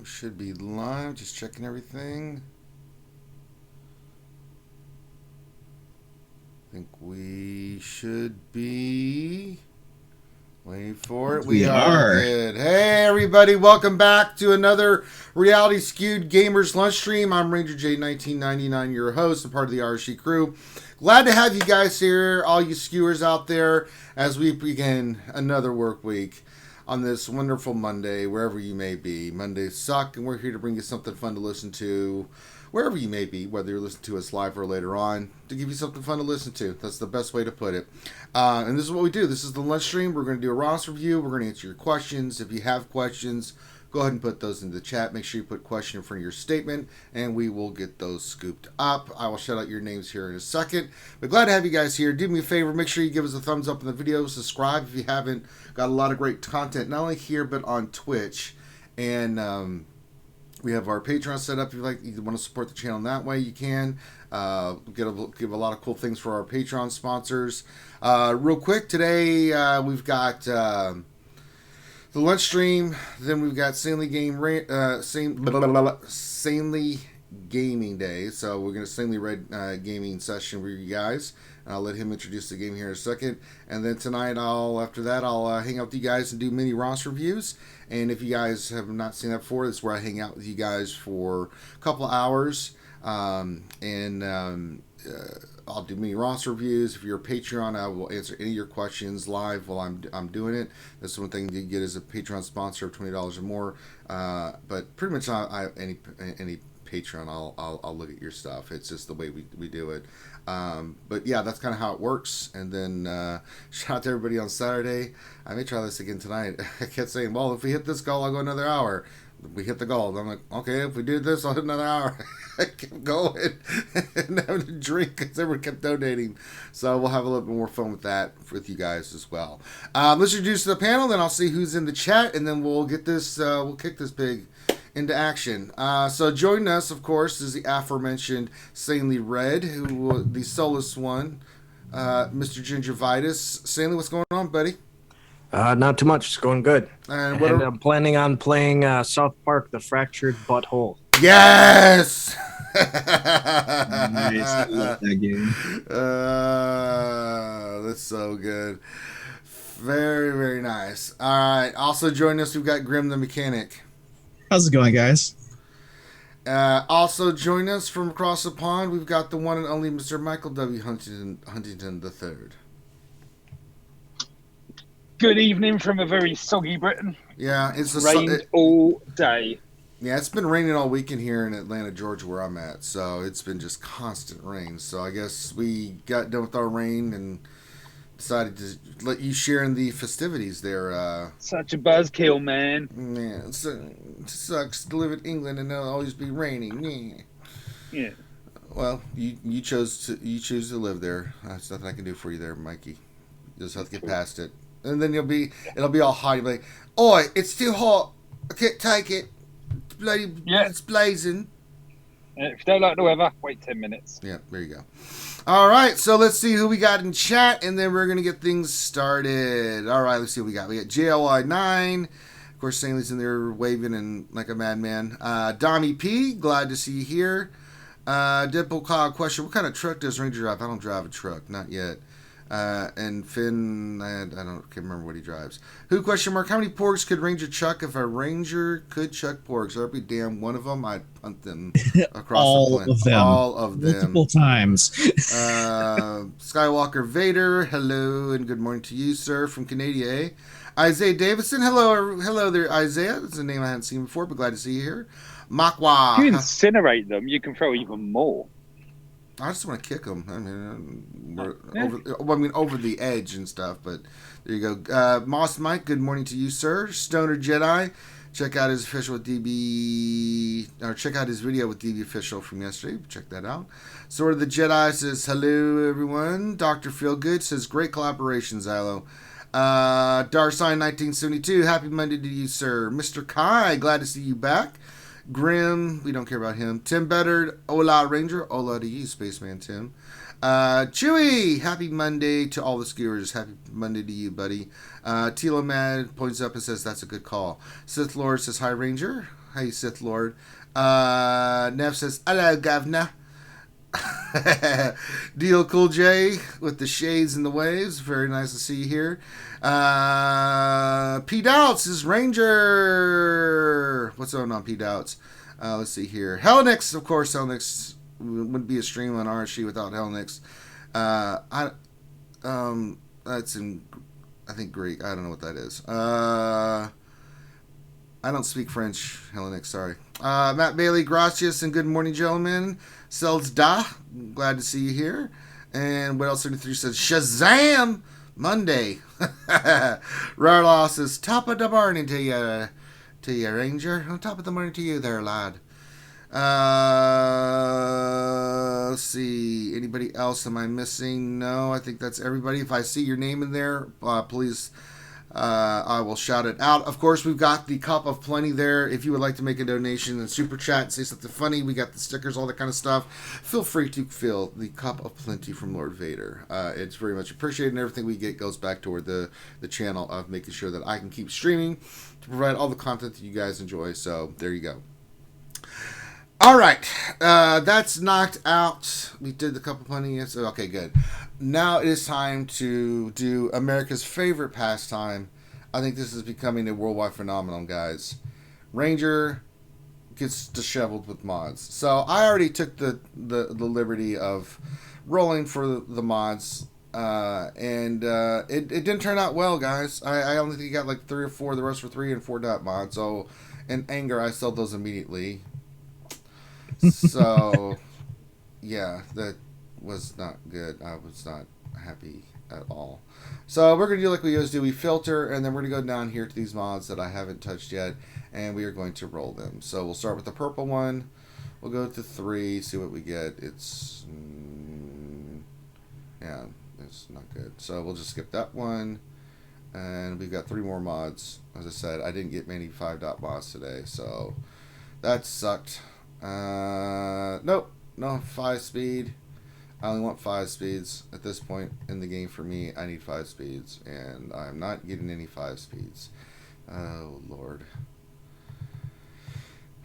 We should be live. Just checking everything. I think we should be. Wait for it. We are good. Hey, everybody. Welcome back to another Reality Skewed Gamers Lunch Stream. I'm Ranger J1999, your host and part of the RSG crew. Glad to have you guys here, all you skewers out there, as we begin another work week on this wonderful Monday, wherever you may be. Mondays suck, and we're here to bring you something fun to listen to, wherever you may be, whether you're listening to us live or later on, to give you something fun to listen to. That's the best way to put it. And this is what we do. This is the lunch stream. We're going to do a roster review. We're going to answer your questions. If you have questions, go ahead and put those in the chat. Make sure you put question in front of your statement, and we will get those scooped up. I will shout out your names here in a second. But glad to have you guys here. Do me a favor. Make sure you give us a thumbs up in the video. Subscribe if you haven't. Got a lot of great content, not only here, but on Twitch. And we have our Patreon set up. If you want to support the channel in that way, you can. Give a lot of cool things for our Patreon sponsors. Real quick, today we've got the lunch stream. Then we've got Sanely Gaming Day. So we're going to Sanely Red gaming session for you guys. I'll let him introduce the game here in a second. And then tonight, after that, I'll hang out with you guys and do mini roster reviews. And if you guys have not seen that before, that's where I hang out with you guys for a couple of hours. I'll do mini roster reviews. If you're a Patreon, I will answer any of your questions live while I'm doing it. That's one thing you get as a Patreon sponsor of $20 or more. But pretty much any Patreon, I'll look at your stuff. It's just the way we do it. But yeah, that's kind of how it works. And then shout out to everybody on Saturday. I may try this again tonight. I kept saying, well, if we hit this goal, I'll go another hour. We hit the goal. I'm like, okay, if we do this, I'll hit another hour. I kept going and having a drink because everyone kept donating. So we'll have a little bit more fun with that with you guys as well. Let's introduce the panel, then I'll see who's in the chat, and then we'll get this. We'll kick this pig into action. So joining us, of course, is the aforementioned Sanely Red, the soulless one, Mr. Gingivitis. Sanely, what's going on, buddy? Not too much. It's going good. And I'm planning on playing South Park: The Fractured Butthole. Yes! Nice. I love that game. That's so good. Very, very nice. All right. Also joining us, we've got Grim the Mechanic. How's it going, guys? Also join us from across the pond, we've got the one and only Mr. Michael W. Huntington III. Good evening from a very soggy Britain. Yeah, it's rained all day. Yeah, it's been raining all weekend here in Atlanta, Georgia, where I'm at. So it's been just constant rain. So I guess we got done with our rain and decided to let you share in the festivities there. Such a buzzkill, man. Man, it sucks to live in England and it'll always be raining. Yeah. Well, you choose to live there. There's nothing I can do for you there, Mikey. You just have to get past it. And then it'll be all hot. You'll be like, oi, it's too hot. I can't take it. It's bloody, It's blazing. If you don't like the weather, wait 10 minutes. Yeah, there you go. All right, so let's see who we got in chat, and then we're going to get things started. All right, let's see what we got. We got JLI9. Of course, Sanely's in there waving and like a madman. Dommy P, glad to see you here. Deadpool Kyle, question, what kind of truck does Ranger drive? I don't drive a truck, not yet. And Finn, can't remember what he drives. Who, question mark, how many porgs could Ranger chuck if a Ranger could chuck porgs? So every damn one of them, I'd punt them across the planet. All of them. Multiple times. Skywalker Vader, hello, and good morning to you, sir, from Canada. Isaiah Davison, hello there, Isaiah. That's a name I hadn't seen before, but glad to see you here. Makwa. If you incinerate them, you can throw even more. I just want to kick them. I mean, over the edge and stuff. But there you go. Moss Mike, good morning to you, sir. Stoner Jedi, check out his official DB, or check out his video with DB official from yesterday. Check that out. Sword of the Jedi says hello, everyone. Dr. Feelgood says great collaboration, Xylo. Darsign 1972, happy Monday to you, sir. Mr. Kai, glad to see you back. Grim, we don't care about him. Tim Beddard, hola Ranger, hola to you, Spaceman Tim. Chewy, happy Monday to all the skewers. Happy Monday to you, buddy. Tilo Mad points up and says that's a good call. Sith Lord says hi Ranger. Hey, Sith Lord. Nev says, hello, governor. Deal Cool J with the shades and the waves. Very nice to see you here. P Doubts is Ranger. What's going on, P Doubts? Let's see here. Hellnix, of course. Hellnix wouldn't be a stream on RSG without Hellnix. That's in, I think, Greek. I don't know what that is. I don't speak French, Hellenic, sorry. Matt Bailey, gracias, and good morning, gentlemen. Sells da, glad to see you here. And what else? 33 says, Shazam! Monday. Rarlaw says, top of the morning to you, Ranger. On top of the morning to you there, lad. Let's see. Anybody else? Am I missing? No, I think that's everybody. If I see your name in there, please... I will shout it out. Of course, we've got the Cup of Plenty there. If you would like to make a donation and super chat and say something funny, we got the stickers, all that kind of stuff. Feel free to fill the Cup of Plenty from Lord Vader. It's very much appreciated, and everything we get goes back toward the channel of making sure that I can keep streaming to provide all the content that you guys enjoy. So there you go. All right, that's knocked out. We did the Cup of Plenty. So okay, good. Now it is time to do America's favorite pastime. I think this is becoming a worldwide phenomenon, guys. Ranger gets disheveled with mods. So I already took the liberty of rolling for the mods, and it didn't turn out well, guys. I only think I got like 3 or 4. The rest were 3 and 4 dot mods. So in anger, I sold those immediately. So yeah, that was not good. I was not happy at all. So we're going to do like we always do. We filter, and then we're going to go down here to these mods that I haven't touched yet, and we are going to roll them. So we'll start with the purple one. We'll go to 3, see what we get. It's, yeah, it's not good. So we'll just skip that one. And we've got 3 more mods. As I said, I didn't get many 5 dot mods today, so that sucked. Nope, no 5 speed. I only want 5 speeds at this point in the game. For me, I need 5 speeds, and I'm not getting any 5 speeds. Oh Lord.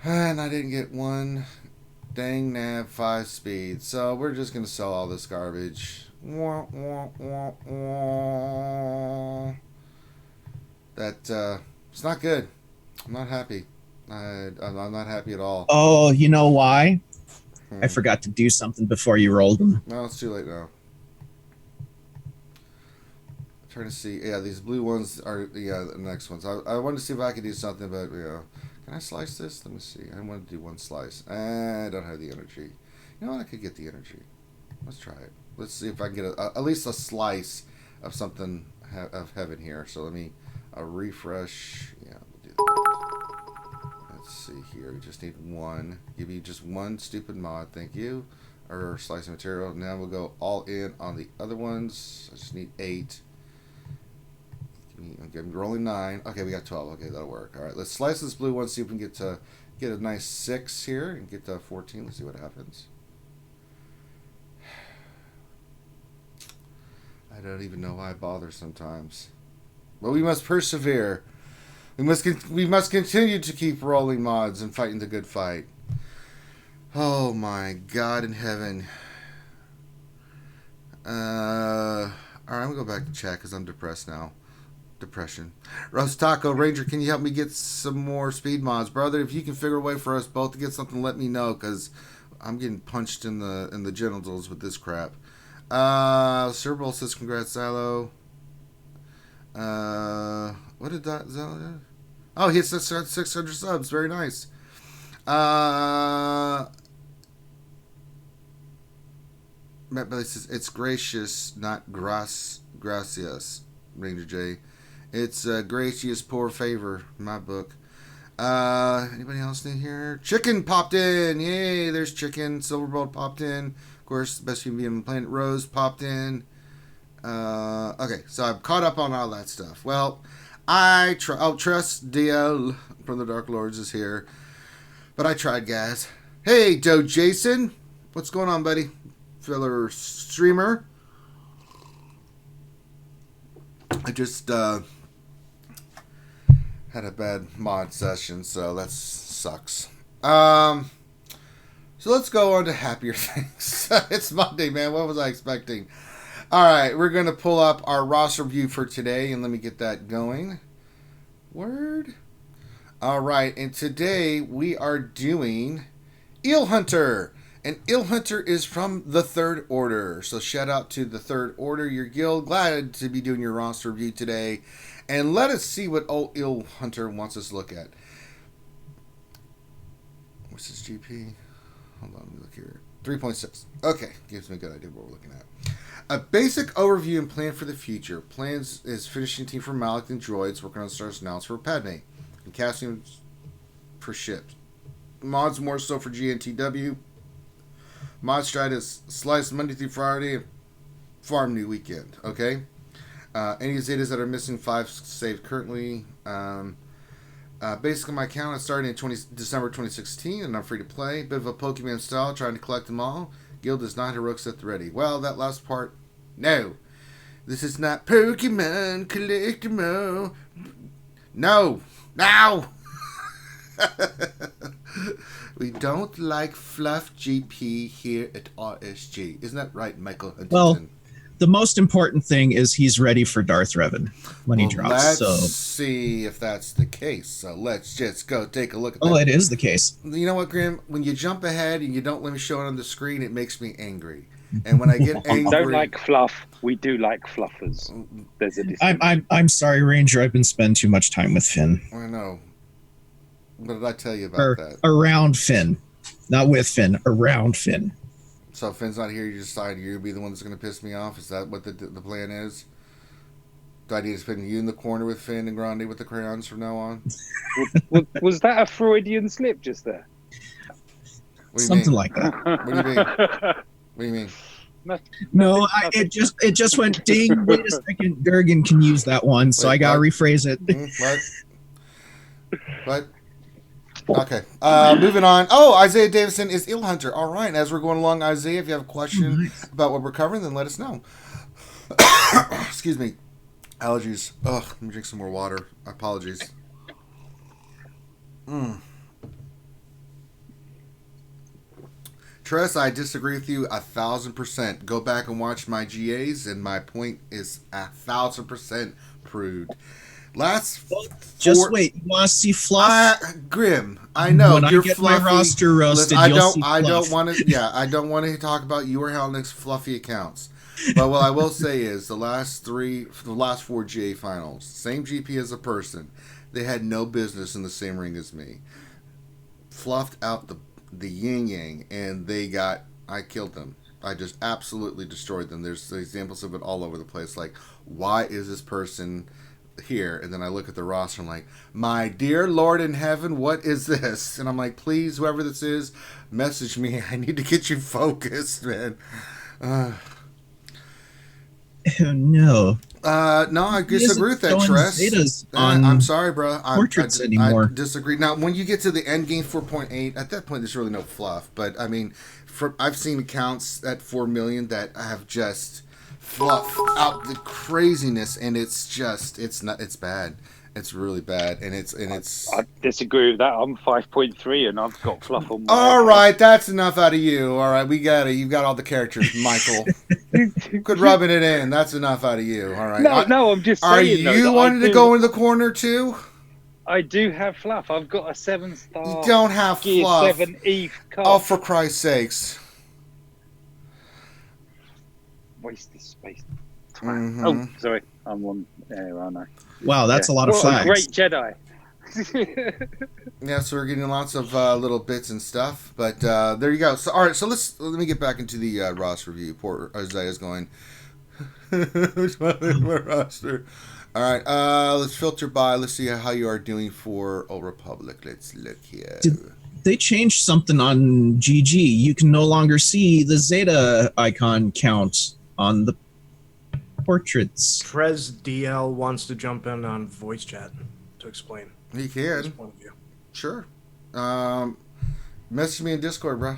And I didn't get one dang nav 5 speeds, so we're just gonna sell all this garbage. Wah, wah, wah, wah. That it's not good. I'm not happy. I'm not happy at all. Oh, you know why? I forgot to do something before you rolled them. No, it's too late now. I'm trying to see. Yeah, these blue ones are the next ones. I wanted to see if I could do something, but can I slice this? Let me see. I want to do 1 slice. I don't have the energy. You know what? I could get the energy. Let's try it. Let's see if I can get at least a slice of something of heaven here. So let me refresh. Yeah, we'll do that. Let's see here. We just need 1. Give you just 1 stupid mod. Thank you. Or slice of material. Now we'll go all in on the other ones. I just need 8. Okay, I'm rolling 9. Okay, we got 12. Okay, that'll work. All right, let's slice this blue one. See if we can get a nice 6 here and get to 14. Let's see what happens. I don't even know why I bother sometimes. But we must persevere. We must continue to keep rolling mods and fighting the good fight. Oh my God in heaven. Alright, I'm gonna go back to chat because I'm depressed now. Depression. Roast Taco Ranger, can you help me get some more speed mods, brother? If you can figure a way for us both to get something, let me know, because I'm getting punched in the genitals with this crap. Cerebral says congrats, Silo. What did that Zalo do? Oh, he hit 600 subs. Very nice. Matt Bailey says it's gracious, not gracias. Ranger J. It's gracious, poor favor. In my book. Anybody else in here? Chicken popped in. Yay! There's Chicken. Silverbolt popped in. Of course, the best human being on the planet. Rose popped in. Okay, so I'm caught up on all that stuff. Well, Trust DL from the Dark Lords is here. But I tried, guys. Hey, Doe Jason. What's going on, buddy? Filler streamer. I just had a bad mod session, so that's sucks. So let's go on to happier things. It's Monday, man. What was I expecting? All right, we're going to pull up our roster view for today, and let me get that going. Word. All right, and today we are doing Eelhunter. And Eelhunter is from the Third Order. So shout out to the Third Order, your guild. Glad to be doing your roster review today. And let us see what old Eelhunter wants us to look at. What's his GP? Hold on, let me look here. 3.6. Okay, gives me a good idea of what we're looking at. A basic overview and plan for the future. Plans is finishing team for Malik and droids, working on stars announced for Padme, and casting for ships. Mods more so for GNTW. Mod strat is slice Monday through Friday, farm new weekend. Okay. Any Zetas that are missing 5 saved currently. Basically, my account started in December 2016, and I'm free to play. Bit of a Pokemon style, trying to collect them all. Guild is not heroics at the ready. Well, that last part, no. This is not Pokemon, collect them all. No. Now. We don't like fluff GP here at RSG. Isn't that right, Michael Huntington? Well, the most important thing is he's ready for Darth Revan when he drops. Let's see if that's the case. So let's just go take a look at that. Oh, it is the case. You know what, Grim? When you jump ahead and you don't let me show it on the screen, it makes me angry. And when I get angry... I don't like fluff. We do like fluffers. There's a difference. I'm sorry, Ranger. I've been spending too much time with Finn. I know. What did I tell you about that? Around Finn. Not with Finn. Around Finn. So if Finn's not here, you decide you'll be the one that's going to piss me off? Is that what the plan is? Do I need to spend you in the corner with Finn and Grande with the crayons from now on? Was that a Freudian slip just there? Something like that. What do you mean? What do you mean? No, it just went ding. Wait a second, Durgan can use that one, so I gotta rephrase it. What? Okay. Moving on. Oh, Isaiah Davison is Eelhunter. All right. As we're going along, Isaiah, if you have a question about what we're covering, then let us know. Excuse me. Allergies. Ugh. Let me drink some more water. Apologies. Tress, I disagree with you 1,000%. Go back and watch my GAs, and my point is 1,000% proved. Just wait. You want to see fluff? Grim. I know when you're I get fluffy. My roster roasted. I don't want to. Yeah, I don't want to talk about you or Helnick's fluffy accounts. But what I will say is the last 4 GA finals, same GP as a person, they had no business in the same ring as me. Fluffed out the yin yang, and I killed them. I just absolutely destroyed them. There's examples of it all over the place. Like, why is this person here? And then I look at the roster and I'm like, my dear Lord in heaven, what is this? And I'm like, please, whoever this is, message me. I need to get you focused, man. Oh, no. No, I disagree with that, Tress. I'm sorry, bro. Portraits anymore. I disagree. Now, when you get to the end game 4.8, at that point, there's really no fluff. But I mean, I've seen accounts at 4 million that have just fluff out the craziness, and it's bad. It's really bad, and it's. I disagree with that. I'm 5.3, and I've got fluff on my. All right, that's enough out of you. All right, we got it. You've got all the characters, Michael. Quit rubbing it in. That's enough out of you. All right. No, I'm just saying. Are you wanting to go in the corner too? I do have fluff. I've got a 7-star. You don't have Gear fluff. 7 Eve card. Oh, for Christ's sakes! Wasted space. Oh, sorry. I'm on air, aren't I? Wow, that's a lot of flags. Great Jedi. Yeah, so we're getting lots of little bits and stuff, but there you go. So, all right, so let me get back into the roster review. Poor Isaiah's going. Which one is my roster? All right, let's filter by. Let's see how you are doing for Old Republic. Let's look here. They changed something on GG. You can no longer see the Zeta icon count on the portraits. Trez DL wants to jump in on voice chat to explain. He can. His point of view. Sure. Message me in Discord, bro.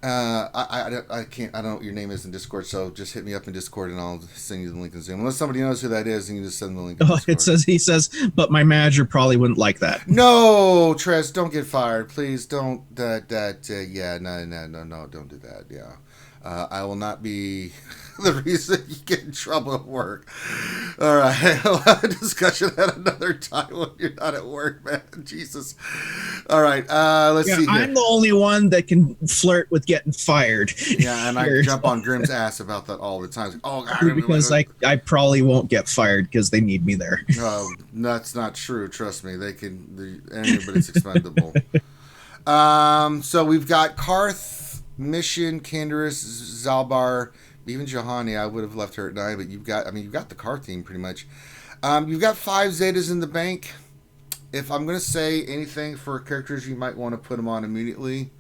I can't. I don't know what your name is in Discord, so just hit me up in Discord and I'll send you the link in Zoom. Unless somebody knows who that is, and you just send the link. In Discord. He says, but my manager probably wouldn't like that. No, Tress, don't get fired, please. Don't no, don't do that. Yeah, I will not be the reason you get in trouble at work. All right, we'll have a discussion at another time when you're not at work, man. Jesus. All right, let's see. I'm the only one that can flirt with getting fired. Yeah, and I jump on Grimm's ass about that all the time. Like, oh, God, because I probably won't get fired because they need me there. No, that's not true. Trust me, anybody's expendable. So we've got Karth, Mission, Canderous, Zalbar, even Johanny. I would have left her at 9, but you've got the Karth team pretty much. You've got 5 Zetas in the bank. If I'm going to say anything for characters, you might want to put them on immediately.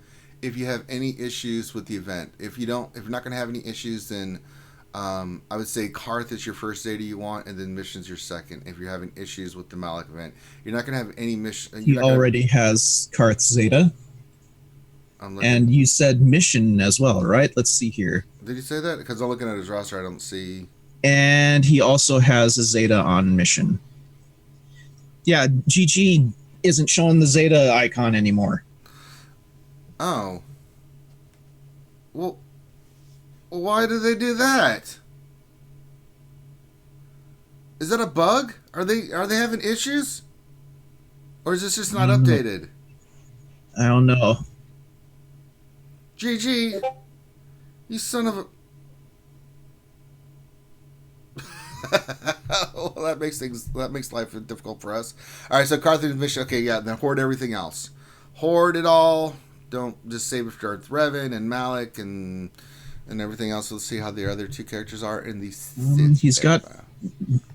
If you have any issues with the event, if you're not going to have any issues, then I would say Karth is your first Zeta you want, and then Mission's your second. If you're having issues with the Malik event, you're not going to have any mission. He already has Karth Zeta. And you said Mission as well, right? Let's see here. Did you say that? Because I'm looking at his roster, I don't see. And he also has a Zeta on Mission. Yeah, GG isn't showing the Zeta icon anymore. Oh. Well, why do they do that? Is that a bug? Are they having issues? Or is this just not updated? I don't know. GG, you son of a... Well, that makes life difficult for us. All right, so Carthage Mission. Okay, yeah, then hoard everything else. Hoard it all. Don't just save it for Revan and Malik and everything else. Let's see how the other 2 characters are in the. He's got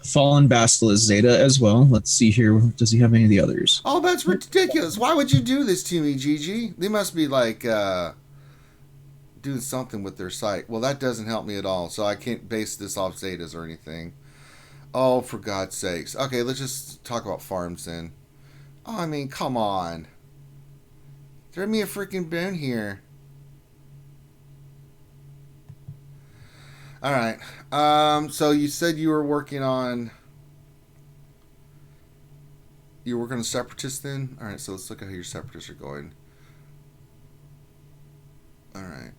Fallen Basilisk Zeta as well. Let's see here. Does he have any of the others? Oh, that's ridiculous. Why would you do this to me, GG? They must be like doing something with their site. Well, that doesn't help me at all, so I can't base this off Zetas or anything. Oh, for God's sakes. Okay, let's just talk about farms then. Oh, I mean, come on. Throw me a freaking bone here. All right. So you said you were working on... You're working on Separatist then? All right, so let's look at how your Separatists are going. All right.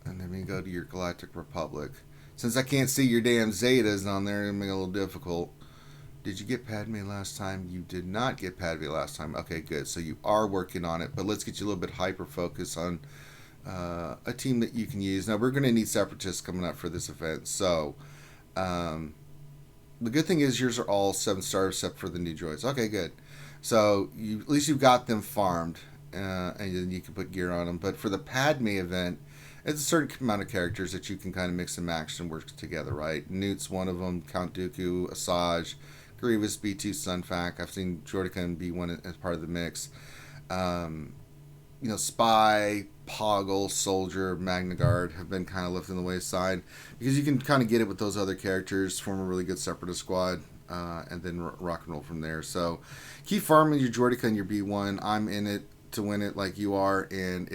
And then we go to your Galactic Republic. Since I can't see your damn Zetas on there, it'll make it a little difficult. Did you get Padme last time? You did not get Padme last time. Okay, good. So you are working on it, but let's get you a little bit hyper-focused on a team that you can use. Now, we're going to need Separatists coming up for this event. So, the good thing is yours are all 7-star except for the new droids. Okay, good. So, at least you've got them farmed, and then you can put gear on them. But for the Padme event, it's a certain amount of characters that you can kind of mix and match and work together, right? Newt's one of them, Count Dooku, Asajj, Grievous, B2, Sunfac. I've seen Jordica and B1 as part of the mix. Spy, Poggle, Soldier, Magna Guard have been kind of left in the wayside because you can kind of get it with those other characters, form a really good Separatist squad, and then rock and roll from there. So keep farming your Jordica and your B1. I'm in it to win it like you are, and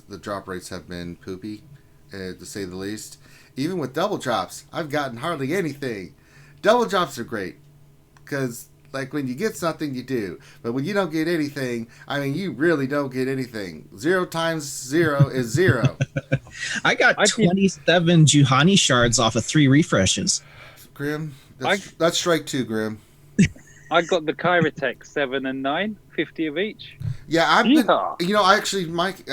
the drop rates have been poopy, to say the least. Even with double drops, I've gotten hardly anything. Double drops are great because like when you get something, you do. But when you don't get anything, I mean, you really don't get anything. 0 times 0 is 0. I got 27 Juhani shards off of 3 refreshes. Grim, that's strike 2, Grim. I got the Kyrotech 7 and 9, 50 of each. Yeah, I've been, Mike,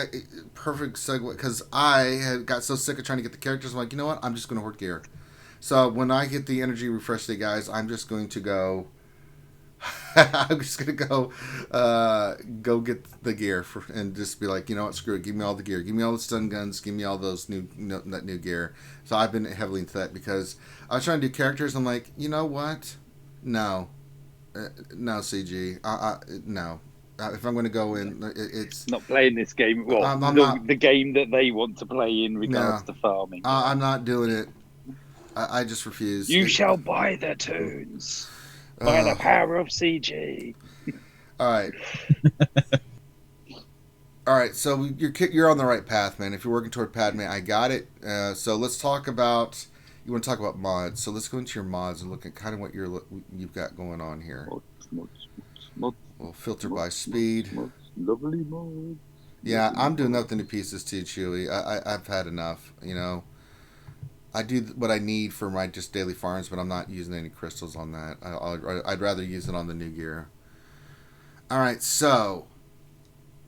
perfect segue, because I had got so sick of trying to get the characters. I'm like, you know what? I'm just going to hoard gear. So when I get the energy refresh day, guys, I'm just going to go. I'm just going to go get the gear and just be like, you know what? Screw it. Give me all the gear. Give me all the stun guns. Give me all those that new gear. So I've been heavily into that because I was trying to do characters. I'm like, you know what? No, CG. No. If I'm going to go in, it's not playing this game. Well, I'm not, the game that they want to play in regards to farming. I'm not doing it. I just refuse. You shall buy the tunes by the power of CG. All right. All right, so you're on the right path, man. If you're working toward Padme, I got it. So let's talk about. You want to talk about mods? So let's go into your mods and look at kind of what you've got going on here. Mods. We'll filter by speed. Lovely mods. Yeah, I'm doing nothing to pieces too, Chewy. I've had enough. You know, I do what I need for my just daily farms, but I'm not using any crystals on that. I'd rather use it on the new gear. All right, so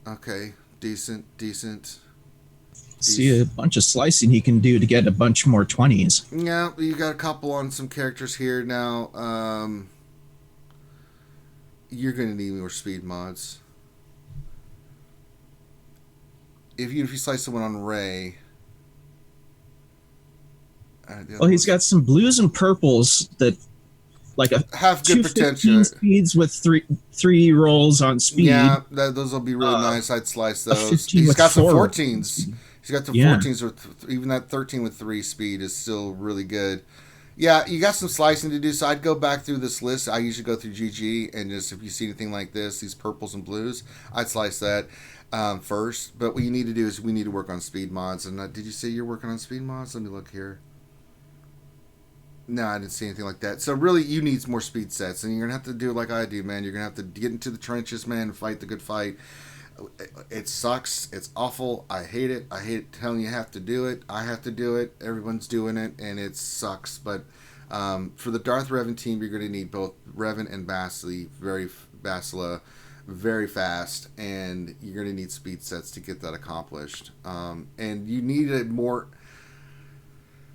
okay, decent. See a bunch of slicing he can do to get a bunch more 20s. Yeah, you got a couple on some characters here now. You're going to need more speed mods. If you slice someone on Ray. Well, he's got some blues and purples that like have good potential. Speeds with three rolls on speed. Yeah, those will be really nice. I'd slice those. He's got some 14s. He's got the 14s with even that 13 with 3 speed is still really good. Yeah, you got some slicing to do, so I'd go back through this list. I usually go through GG, and just if you see anything like this, these purples and blues, I'd slice that first. But what you need to do is we need to work on speed mods. And did you say you're working on speed mods? Let me look here. No, I didn't see anything like that. So really, you need more speed sets, and you're gonna have to do it like I do, man. You're gonna have to get into the trenches, man, and fight the good fight. It sucks. It's awful. I hate it. I hate telling you have to do it. I have to do it. Everyone's doing it, and it sucks. But for the Darth Revan team, you're going to need both Revan and Bastila very fast, and you're going to need speed sets to get that accomplished. And you need a more...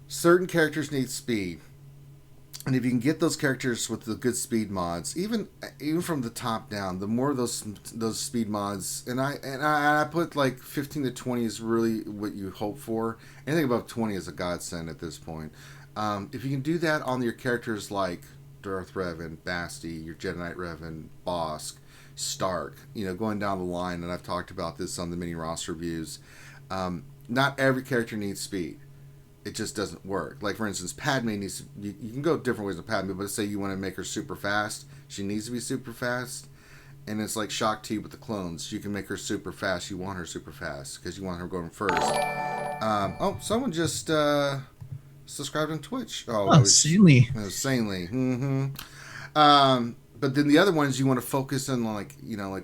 Certain characters need speed. And if you can get those characters with the good speed mods, even from the top down, the more those speed mods, and I put like 15 to 20 is really what you hope for. Anything above 20 is a godsend at this point. If you can do that on your characters like Darth Revan, Basti, your Jedi Knight Revan, Bosk, Stark, going down the line, and I've talked about this on the mini roster reviews. Not every character needs speed. It just doesn't work. Like, for instance, Padme needs... You can go different ways with Padme, but let's say you want to make her super fast. She needs to be super fast. And it's like Shock T with the clones. You can make her super fast. You want her super fast because you want her going first. Someone just subscribed on Twitch. Sanely. It was Sanely. But then the other ones you want to focus on, like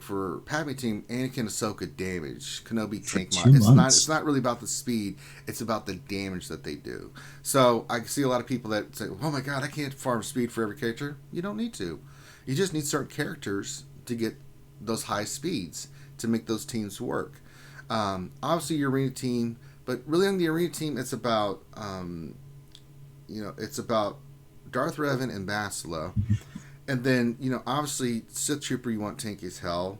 for Padme team, Anakin, Ahsoka damage, Kenobi tank mod. It's not really about the speed; it's about the damage that they do. So I see a lot of people that say, "Oh my God, I can't farm speed for every character." You don't need to. You just need certain characters to get those high speeds to make those teams work. Obviously, your arena team, but really on the arena team, it's about it's about Darth Revan and Bastila. And then, obviously, Sith Trooper, you want tanky as hell.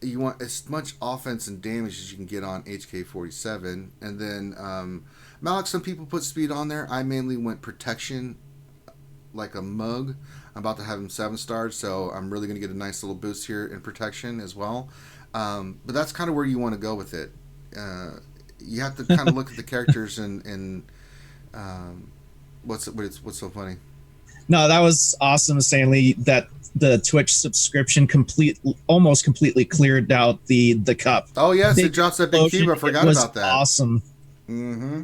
You want as much offense and damage as you can get on HK-47. And then, Malik, some people put speed on there. I mainly went protection like a mug. I'm about to have him 7 stars, so I'm really going to get a nice little boost here in protection as well. But that's kind of where you want to go with it. You have to kind of look at the characters and what's so funny? No, that was awesome, Stanley. That the Twitch subscription almost completely cleared out the cup. Oh yes, it drops that big cube. I forgot about that. Awesome. Mm-hmm.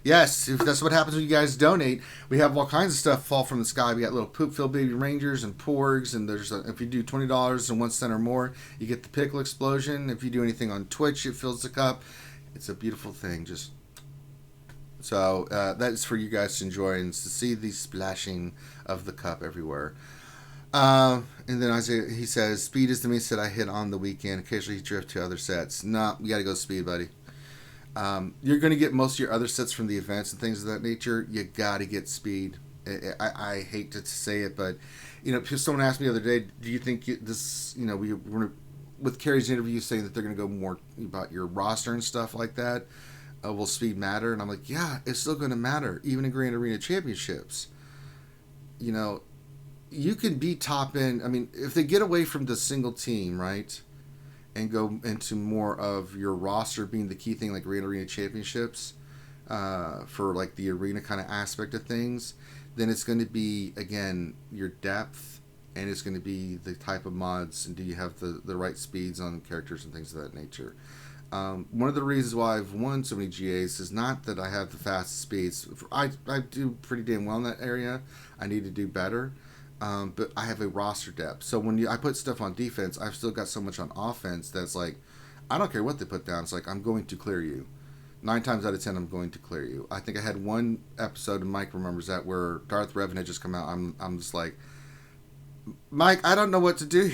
Yes, if that's what happens when you guys donate. We have all kinds of stuff fall from the sky. We got little poop-filled baby rangers and porgs, and if you do $20 and 1 cent or more, you get the pickle explosion. If you do anything on Twitch, it fills the cup. It's a beautiful thing. So that is for you guys to enjoy and to see the splashing of the cup everywhere. And then Isaiah, he says, speed is the main set I hit on the weekend. Occasionally drift to other sets. Nah, you got to go speed, buddy. You're going to get most of your other sets from the events and things of that nature. You got to get speed. I hate to say it, but someone asked me the other day, do you think this, we were with Carrie's interview saying that they're going to go more about your roster and stuff like that. Will speed matter? And I'm like, yeah, it's still going to matter, even in Grand Arena Championships. You can be top end. I mean, if they get away from the single team, right, and go into more of your roster being the key thing, like Grand Arena Championships, for like the arena kind of aspect of things, then it's going to be, again, your depth and it's going to be the type of mods, and do you have the right speeds on characters and things of that nature. One of the reasons why I've won so many GAs is not that I have the fastest speeds. I do pretty damn well in that area. I need to do better. But I have a roster depth. So when I put stuff on defense, I've still got so much on offense that's like, I don't care what they put down. It's like, I'm going to clear you. 9 times out of 10, I'm going to clear you. I think I had one episode, and Mike remembers that, where Darth Revan had just come out. I'm just like, Mike, I don't know what to do.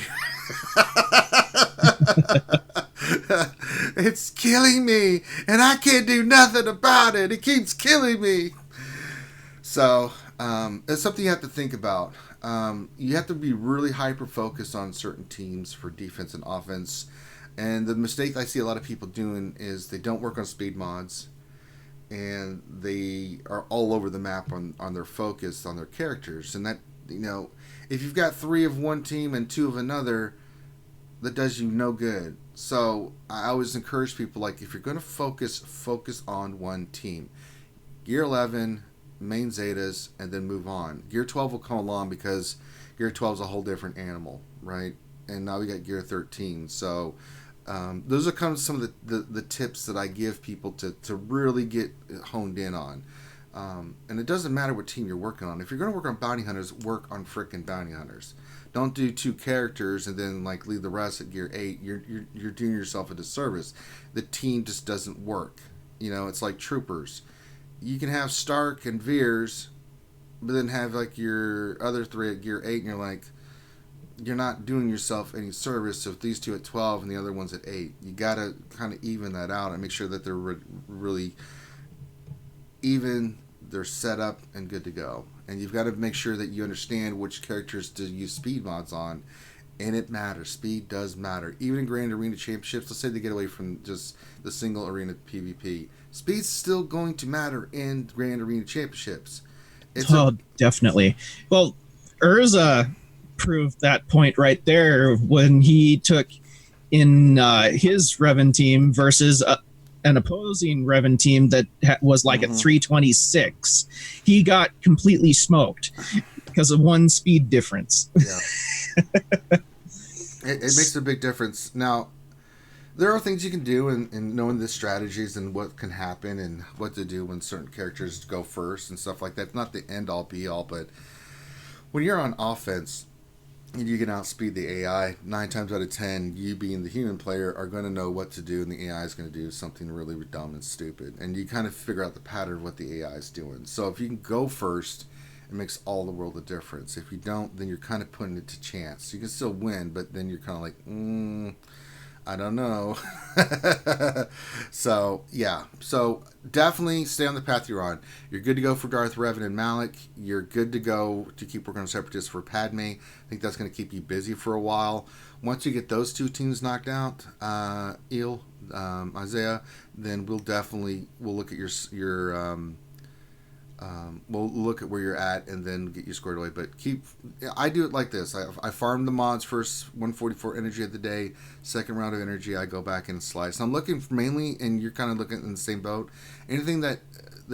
It's killing me, and I can't do nothing about it. It keeps killing me. So it's something you have to think about. You have to be really hyper-focused on certain teams for defense and offense. And the mistake I see a lot of people doing is they don't work on speed mods, and they are all over the map on their focus on their characters. And that, if you've got 3 of one team and 2 of another, that does you no good. So I always encourage people, like, if you're going to focus on one team. Gear 11, main Zetas, and then move on. Gear 12 will come along because Gear 12 is a whole different animal, right? And now we got Gear 13. So those are kind of some of the tips that I give people to really get honed in on. And it doesn't matter what team you're working on. If you're going to work on bounty hunters, work on frickin' bounty hunters. Don't do 2 characters and then like leave the rest at Gear 8. You're doing yourself a disservice. The team just doesn't work. It's like troopers. You can have Stark and Veers, but then have like your other 3 at Gear 8, and you're like, you're not doing yourself any service. So if these 2 at 12 and the other one's at 8, you gotta kind of even that out and make sure that they're really even. They're set up and good to go. And you've got to make sure that you understand which characters to use speed mods on. And it matters. Speed does matter. Even in Grand Arena Championships, let's say they get away from just the single arena PvP. Speed's still going to matter in Grand Arena Championships. Definitely. Well, Urza proved that point right there when he took in his Revan team versus an opposing Revan team that was like at 326. He got completely smoked because of 1 speed difference. Yeah. It makes a big difference. Now, there are things you can do in knowing the strategies and what can happen and what to do when certain characters go first and stuff like that. It's not the end-all, be-all, but when you're on offense, you can outspeed the AI. 9 times out of 10, you being the human player are going to know what to do, and the AI is going to do something really dumb and stupid. And you kind of figure out the pattern of what the AI is doing. So if you can go first, it makes all the world of difference. If you don't, then you're kind of putting it to chance. You can still win, but then you're kind of like, I don't know. So, yeah. So, definitely stay on the path you're on. You're good to go for Darth Revan and Malik. You're good to go to keep working on Separatists for Padme. I think that's going to keep you busy for a while. Once you get those 2 teams knocked out, Isaiah, then we'll look at we'll look at where you're at and then get you squared away. But I do it like this. I farm the mods first, 144 energy of the day. Second round of energy, I go back and slice. I'm looking for mainly, and you're kind of looking in the same boat, anything that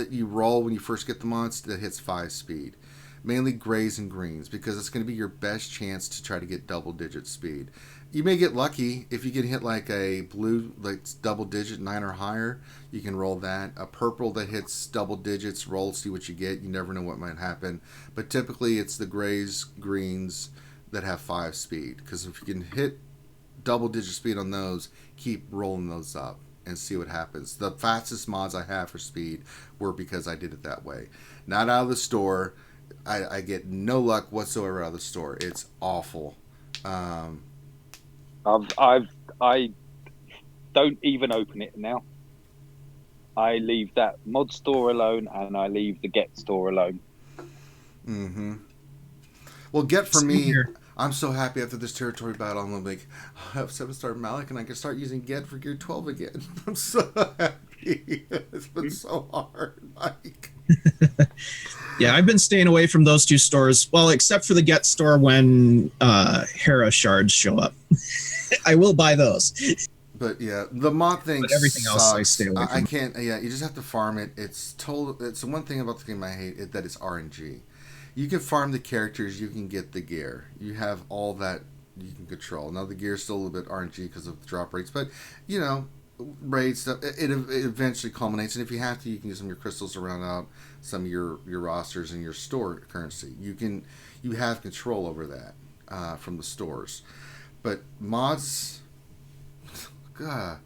you roll when you first get the mods that hits 5 speed. Mainly grays and greens, because it's going to be your best chance to try to get double-digit speed. You may get lucky if you can hit like a blue, like double-digit 9 or higher. You can roll that. A purple that hits double digits, roll, see what you get. You never know what might happen. But typically it's the grays, greens that have 5 speed. Because if you can hit double-digit speed on those, keep rolling those up and see what happens. The fastest mods I have for speed were because I did it that way. Not out of the store. I get no luck whatsoever out of the store. It's awful. I don't even open it now. I leave that mod store alone, and I leave the get store alone. Mm-hmm. Well, get for me, I'm so happy after this territory battle. I'm like, I have 7-star Malik, and I can start using get for Gear 12 again. I'm so happy. It's been so hard, Mike. Yeah, I've been staying away from those 2 stores. Well, except for the get store when Hera shards show up. I will buy those. But yeah, the mod thing. But everything sucks. else I stay away from. I can't. Yeah, you just have to farm it. It's the one thing about the game I hate that it's RNG. you can farm the characters, you can get the gear. You have all that you can control. Now the gear is still a little bit RNG because of the drop rates, but raid stuff. It eventually culminates, and if you have to, you can use some of your crystals to round out some of your rosters and your store currency. You have control over that from the stores, but mods, God,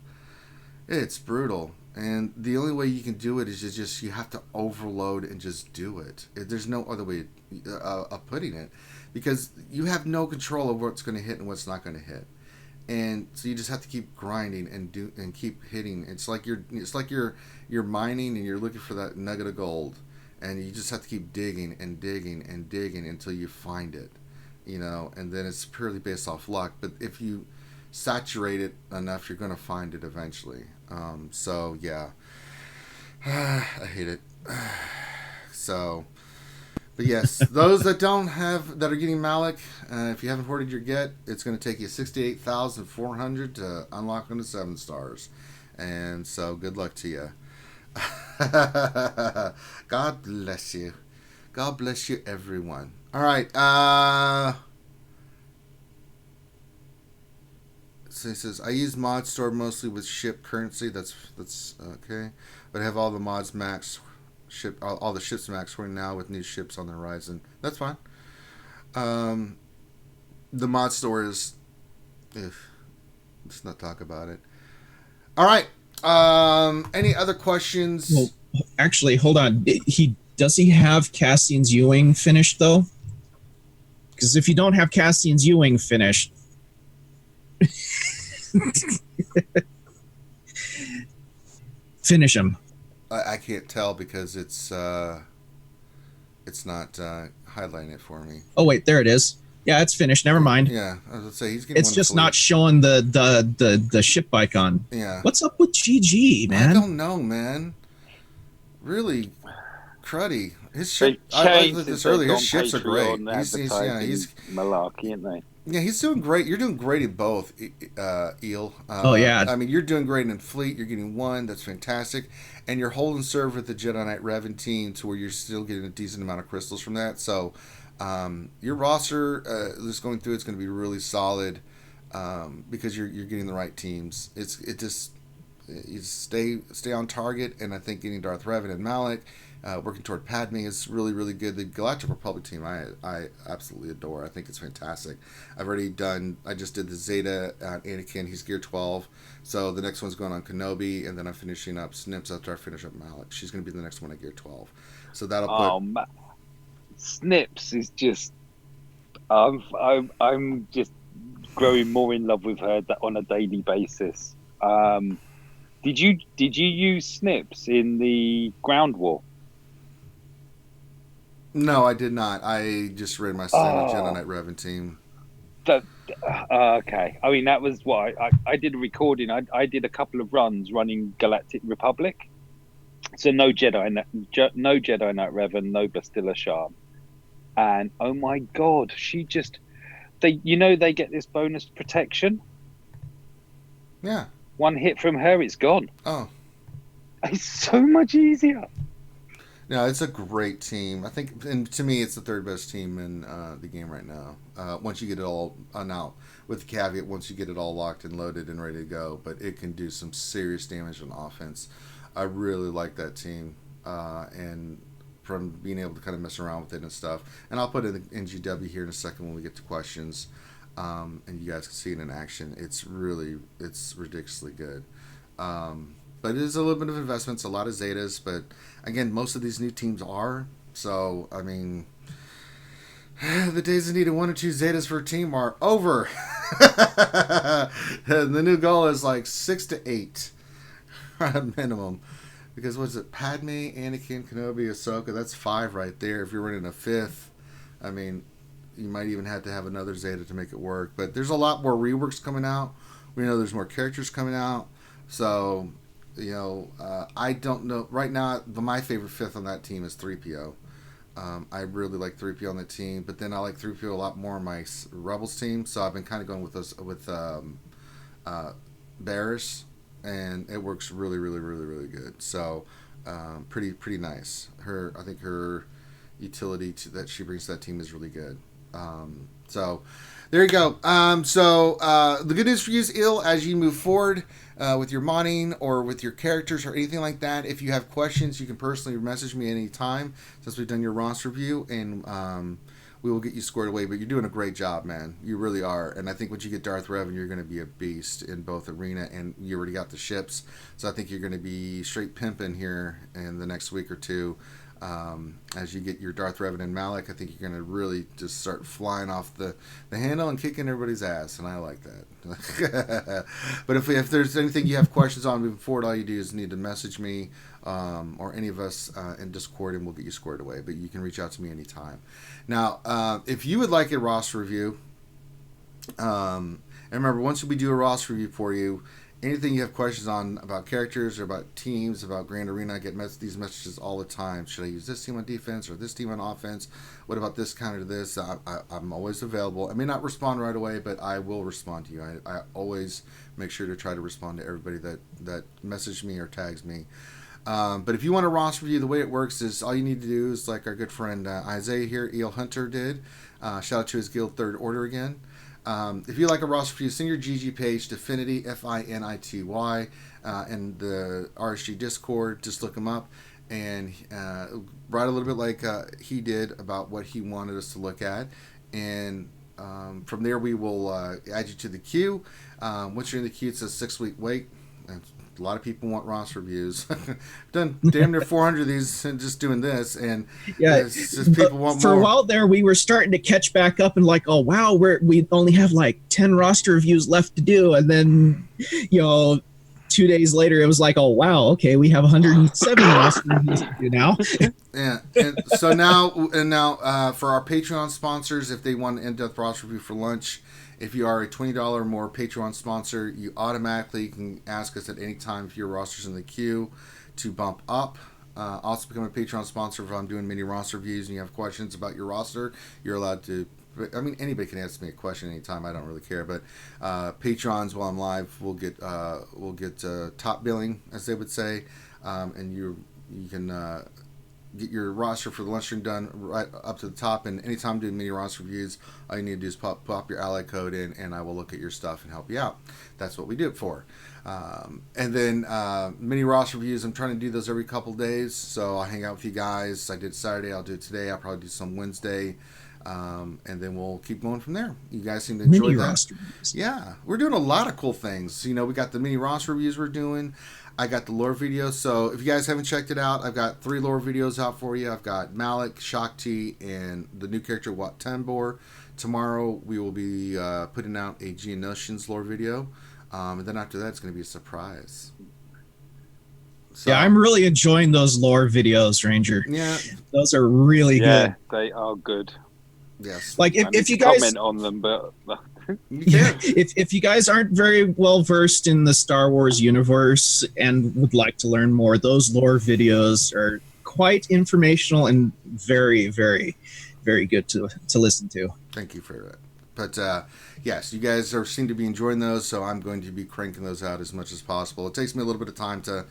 it's brutal. And the only way you can do it is just you have to overload and just do it. There's no other way of putting it, because you have no control of what's going to hit and what's not going to hit. And so you just have to keep grinding and keep hitting. It's like you're mining and you're looking for that nugget of gold, and you just have to keep digging and digging and digging until you find it, and then it's purely based off luck. But if you saturate it enough, you're going to find it eventually. So yeah, I hate it. So, but yes, those that are getting Malik, if you haven't hoarded your get, it's going to take you 68,400 to unlock them to 7 stars, and so good luck to you. God bless you. God bless you, everyone. All right. So he says, I use mod store mostly with ship currency. That's okay, but I have all the mods max. All the ships max right now with new ships on the horizon. That's fine. The mod store is, let's not talk about it. All right. Any other questions? Well, actually, hold on. Does he have Cassian's Ewing finished though? Because if you don't have Cassian's Ewing finished, finish him. I can't tell because it's not highlighting it for me. Oh wait, there it is. Yeah, it's finished. Never mind. Yeah, I was gonna say he's getting. It's just not showing the ship icon. Yeah. What's up with GG, man? I don't know, man. Really cruddy. His ship. I looked at this earlier. His ships are great. He's malarkey, isn't they? Yeah, he's doing great. You're doing great in both, Eel. Oh, yeah. I mean, you're doing great in Fleet. You're getting 1. That's fantastic. And you're holding serve with the Jedi Knight Revan team to where you're still getting a decent amount of crystals from that. So your roster, just going through, it's going to be really solid because you're getting the right teams. You stay on target, and I think getting Darth Revan and Malik, working toward Padme is really, really good. The Galactic Republic team, I absolutely adore. I think it's fantastic. I just did the Zeta on Anakin. He's gear 12. So the next one's going on Kenobi, and then I'm finishing up Snips after I finish up Malik. She's going to be the next one at gear 12. So that'll put... Snips is just... I'm just growing more in love with her on a daily basis. Did you use Snips in the ground war? No, I did not. I just read my standard Jedi Knight Revan team. Okay. I mean, that was why I did a recording. I did a couple of runs running Galactic Republic. So no Jedi Knight Revan, no Bastilla Sharp. And oh my God, they get this bonus protection. Yeah. 1 hit from her, it's gone. Oh. It's so much easier. No, it's a great team. I think, and to me, it's the 3rd best team in the game right now. Once you get it all, now, with the caveat, once you get it all locked and loaded and ready to go, but it can do some serious damage on offense. I really like that team, and from being able to kind of mess around with it and stuff. And I'll put it in GW here in a second when we get to questions, and you guys can see it in action. It's ridiculously good. But it is a little bit of investments, a lot of Zetas, but again, most of these new teams are. So, I mean, the days of needing 1 or 2 Zetas for a team are over. The new goal is like 6 to 8 at a minimum. Because what's it? Padme, Anakin, Kenobi, Ahsoka, that's 5 right there. If you're running a 5th, I mean, you might even have to have another Zeta to make it work. But there's a lot more reworks coming out. We know there's more characters coming out. So... I don't know. Right now, my favorite 5th on that team is 3PO. I really like 3PO on the team, but then I like 3PO a lot more on my Rebels team. So I've been kind of going with Barris, and it works really, really, really, really good. So pretty nice. I think her utility that she brings to that team is really good. So there you go. The good news for you is, Eel, as you move forward with your modding or with your characters or anything like that, if you have questions, you can personally message me anytime since we've done your roster review, and we will get you squared away. But you're doing a great job, man. You really are. And I think once you get Darth Revan, you're going to be a beast in both arena, and you already got the ships. So I think you're going to be straight pimping here in the next week or two. As you get your Darth Revan and Malak, I think you're going to really just start flying off the handle and kicking everybody's ass, and I like that. But if there's anything you have questions on moving forward, all you do is need to message me or any of us in Discord, and we'll get you squared away. But you can reach out to me anytime. Now, if you would like a roster review, and remember, once we do a roster review for you, anything you have questions on about characters or about teams, about Grand Arena, I get these messages all the time. Should I use this team on defense or this team on offense? What about this counter to this? I'm always available. I may not respond right away, but I will respond to you. I always make sure to try to respond to everybody that messaged me or tags me. But if you want a roster review, the way it works is all you need to do is like our good friend Isaiah here, Eelhunter, did. Shout out to his guild Third Order again. If you like a roster review, send your GG page to Finity, Finity, in the RSG Discord. Just look him up and write a little bit like he did about what he wanted us to look at. And from there, we will add you to the queue. Once you're in the queue, it's a 6-week wait. And a lot of people want roster reviews. I've done damn near 400 of these and just doing this, and it's just people want for more. A while there, we were starting to catch back up and like, oh wow, we only have like 10 roster reviews left to do, and then 2 days later, it was like, oh wow, okay, we have 107 roster reviews to do now. Yeah, and so now for our Patreon sponsors, if they want an in-depth roster review for lunch. If you are a $20 or more Patreon sponsor, you automatically can ask us at any time if your roster's in the queue to bump up. Also become a Patreon sponsor if I'm doing mini roster reviews and you have questions about your roster. You're allowed to. I mean, anybody can ask me a question anytime. I don't really care. But Patrons, while I'm live, will get top billing, as they would say, and you can. Get your roster for the lunchroom done right up to the top, and anytime doing mini roster reviews, all you need to do is pop your ally code in, and I will look at your stuff and help you out. That's what we do it for. And then mini roster reviews, I'm trying to do those every couple days, so I'll hang out with you guys. I did Saturday, I'll do it today, I'll probably do some Wednesday, and then we'll keep going from there. You guys seem to enjoy mini that. Roster reviews. Yeah, we're doing a lot of cool things. We got the mini roster reviews we're doing. I got the lore video, so if you guys haven't checked it out, I've got 3 lore videos out for you. I've got Malak, Shakti, and the new character Wat Tambor. Tomorrow we will be putting out a Geonosians lore video, and then after that it's going to be a surprise. So, yeah, I'm really enjoying those lore videos, Ranger. Yeah, those are really good. Yeah, they are good. Yes. Like if you guys comment on them, but yeah, if you guys aren't very well versed in the Star Wars universe and would like to learn more, those lore videos are quite informational and very, very, very good to listen to. Thank you for that. But yes, you guys seem to be enjoying those, so I'm going to be cranking those out as much as possible. It takes me a little bit of time to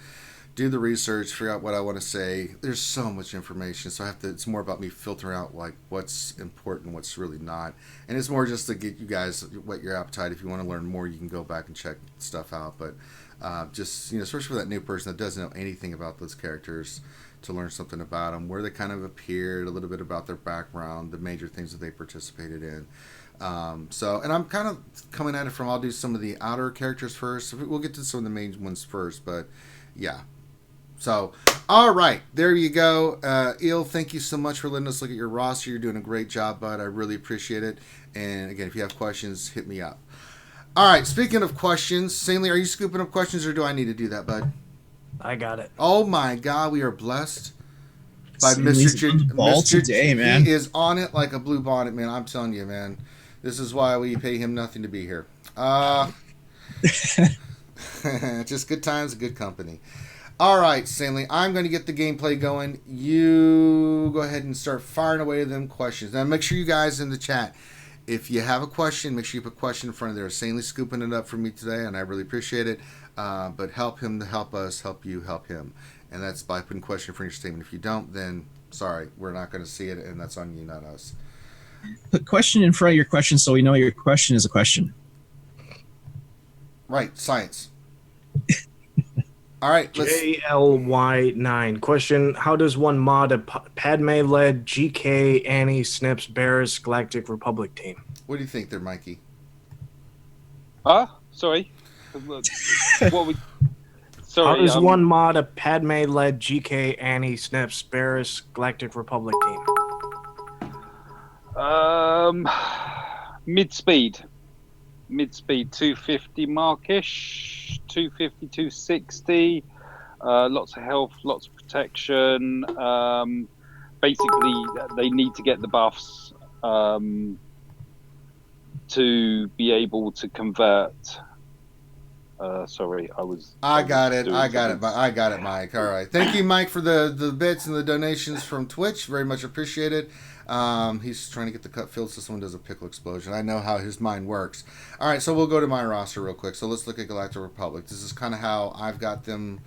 do the research, figure out what I want to say. There's so much information, so it's more about me filtering out like what's important, what's really not. And it's more just to get you guys whet your appetite. If you want to learn more, you can go back and check stuff out. But just, especially for that new person that doesn't know anything about those characters, to learn something about them, where they kind of appeared, a little bit about their background, the major things that they participated in. And I'm kind of coming at it from, I'll do some of the outer characters first. We'll get to some of the main ones first, but yeah. So, all right, there you go. Eel, thank you so much for letting us look at your roster. You're doing a great job, bud. I really appreciate it. And again, if you have questions, hit me up. All right, speaking of questions, Sanely, are you scooping up questions, or do I need to do that, bud? I got it. Oh my God, we are blessed by Sanely's Mr. ball today, man. He is on it like a blue bonnet, man. I'm telling you, man. This is why we pay him nothing to be here. Just good times, good company. All right, Sanely, I'm going to get the gameplay going. You go ahead and start firing away them questions. Now, make sure you guys in the chat, if you have a question, make sure you put question in front of there. Sanely's scooping it up for me today, and I really appreciate it. But help him to help us, help you, help him. And that's by putting question in front of your statement. If you don't, then Sorry, we're not going to see it, and that's on you, not us. Put question in front of your question so we know your question is a question. Right, science. All right, JLY9 question: how does one mod a Padme-led GK, Annie, Snips, Barris, Galactic Republic team? What do you think there, Mikey? Sorry. What we? Sorry. How does one mod a Padme-led GK, Annie, Snips, Barris, Galactic Republic team? Mid-speed, 250 markish, 250, 260. Lots of health, lots of protection. Basically, they need to get the buffs to be able to convert. Sorry, I got it, Mike. All right, thank you, Mike, for the bits and the donations from Twitch. Very much appreciated. He's trying to get the cut filled so someone does a pickle explosion. I know how his mind works. All right, so we'll go to my roster real quick. So let's look at Galactic Republic. This is kind of how I've got them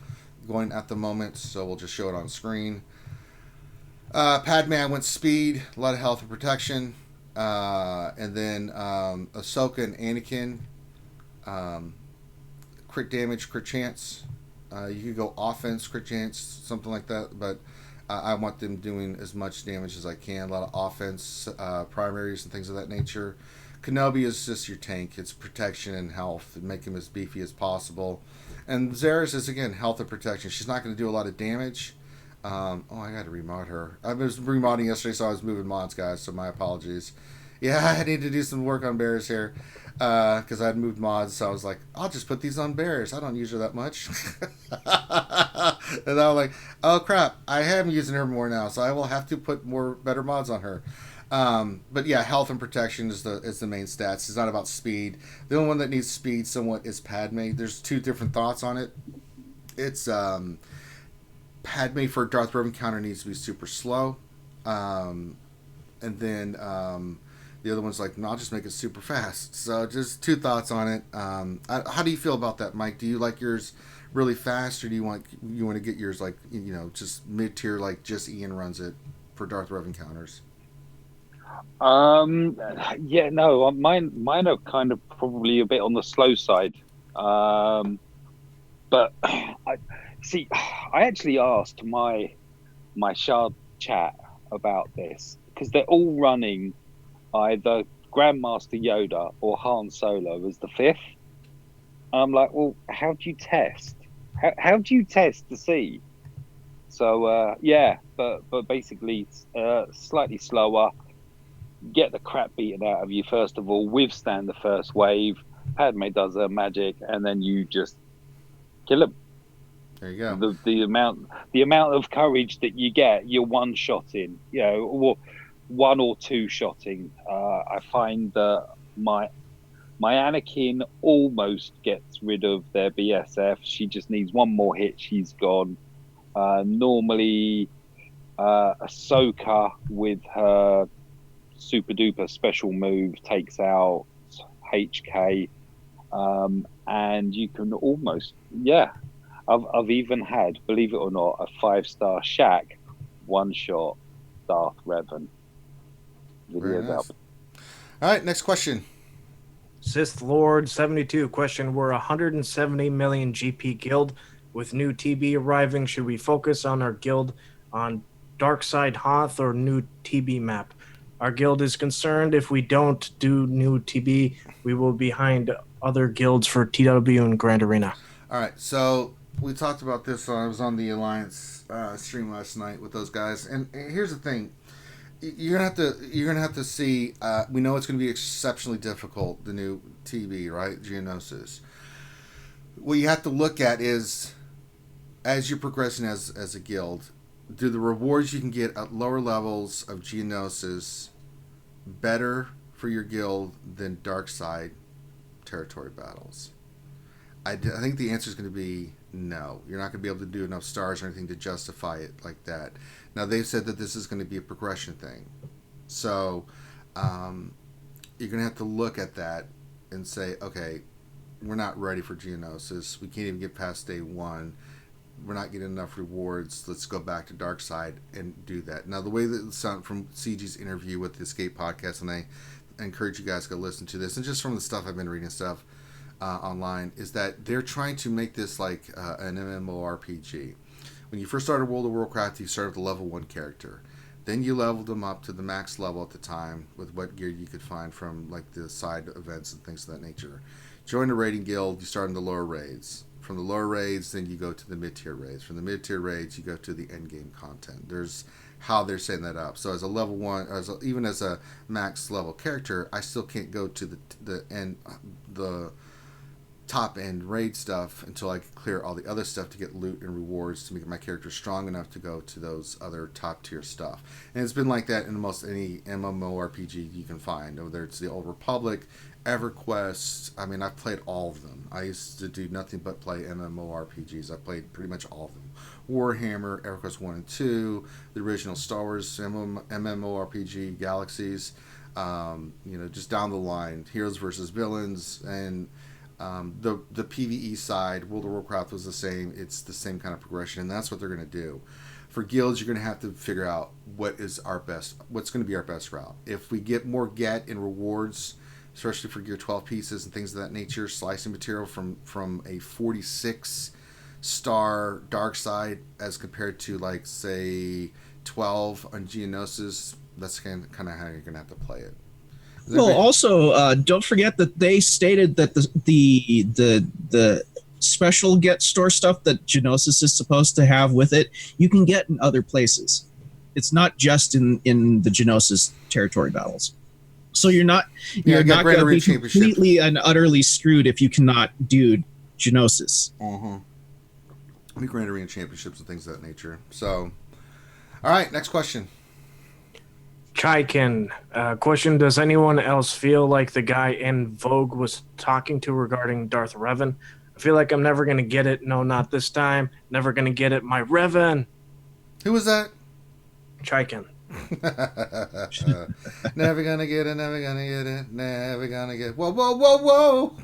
going at the moment. So we'll just show it on screen. Padme, I went speed, a lot of health and protection, and then Ahsoka and Anakin, crit damage, crit chance. You could go offense, crit chance, something like that, but I want them doing as much damage as I can. A lot of offense, primaries, and things of that nature. Kenobi is just your tank. It's protection and health, and make him as beefy as possible. And Zaris is, again, health and protection. She's not going to do a lot of damage. I got to remod her. I was remodding yesterday, so I was moving mods, guys, so my apologies. Yeah, I need to do some work on bears here because I had moved mods, so I was like, I'll just put these on bears. I don't use her that much. And I was like, oh, crap. I am using her more now, so I will have to put better mods on her. But yeah, health and protection is the main stats. It's not about speed. The only one that needs speed somewhat is Padme. There's two different thoughts on it. It's Padme for Darth Revan counter needs to be super slow. And then the other one's like, no, I'll just make it super fast. So just two thoughts on it. How do you feel about that, Mike? Do you like yours really fast, or do you want to get yours like, just mid-tier, like just Ian runs it for Darth Revan counters? Yeah, no, mine are kind of probably a bit on the slow side. But I actually asked my Shard chat about this because they're all running either Grandmaster Yoda or Han Solo as the fifth. And I'm like, well, how do you test? How do you test to see? So yeah, but basically slightly slower. Get the crap beaten out of you first of all. Withstand the first wave. Padme does her magic, and then you just kill him. There you go. The amount of courage that you get, you're one shotting, or one or two shotting. I find that my Anakin almost gets rid of their BSF. She just needs one more hit. She's gone. Normally, Ahsoka with her super duper special move takes out HK, and you can almost, I've even had, believe it or not, a 5-star Shaq one shot Darth Revan. Videos nice. up. All right, next question. Sith Lord 72 question: we're 170 million GP guild with new TB arriving. Should we focus on our guild on Dark Side Hoth or new TB map? Our guild is concerned if we don't do new TB, we will be behind other guilds for TW and Grand Arena. All right, so we talked about this. I was on the Alliance stream last night with those guys, and here's the thing: you're gonna have to see. We know it's gonna be exceptionally difficult. The new TB, right? Geonosis. What you have to look at is, as you're progressing as a guild, do the rewards you can get at lower levels of Geonosis better for your guild than Dark Side territory battles? I think the answer is going to be no. You're not going to be able to do enough stars or anything to justify it like that. Now, they've said that this is going to be a progression thing. So, you're going to have to look at that and say, okay, we're not ready for Geonosis. We can't even get past day one. we're not getting enough rewards. Let's go back to dark side and do that. Now, the way that it sounded from CG's interview with the Escape podcast, and I encourage you guys to go listen to this, and just from the stuff I've been reading stuff online, is that they're trying to make this like an MMORPG. When you first started World of Warcraft, you started with a level 1 character. Then you leveled them up to the max level at the time with what gear you could find from like the side events and things of that nature. Join a raiding guild, you start in the lower raids. From the lower raids, then you go to the mid-tier raids. From the mid-tier raids, you go to the end-game content. There's how they're setting that up. So as a level 1, even as a max level character, I still can't go to the top end raid stuff until I clear all the other stuff to get loot and rewards to make my character strong enough to go to those other top tier stuff. And it's been like that in almost any MMORPG you can find, whether it's the Old Republic, EverQuest. I mean, I've played all of them. I used to do nothing but play MMORPGs. I played pretty much all of them. Warhammer, EverQuest 1 and 2, the original Star Wars MMORPG, Galaxies, just down the line, Heroes versus Villains, and the PvE side, World of Warcraft was the same. It's the same kind of progression, and that's what they're going to do. For guilds, you're going to have to figure out what's going to be our best route. If we get more get in rewards, especially for gear 12 pieces and things of that nature, slicing material from a 46 star dark side as compared to like say 12 on Geonosis, that's kind of how you're going to have to play it. Well, also, don't forget that they stated that the special get store stuff that Geonosis is supposed to have with it, you can get in other places. It's not just in the Geonosis territory battles. So you're not going to be completely and utterly screwed if you cannot do Geonosis. We Grand Arena Championships and things of that nature. So, all right, next question. Chaikin, question, does anyone else feel like the guy in Vogue was talking to regarding Darth Revan? I feel like I'm never going to get it. No, not this time. Never going to get it. My Revan. Who was that? Chaikin. Never going to get it. Never going to get it. Never going to get it. Whoa, whoa, whoa, whoa.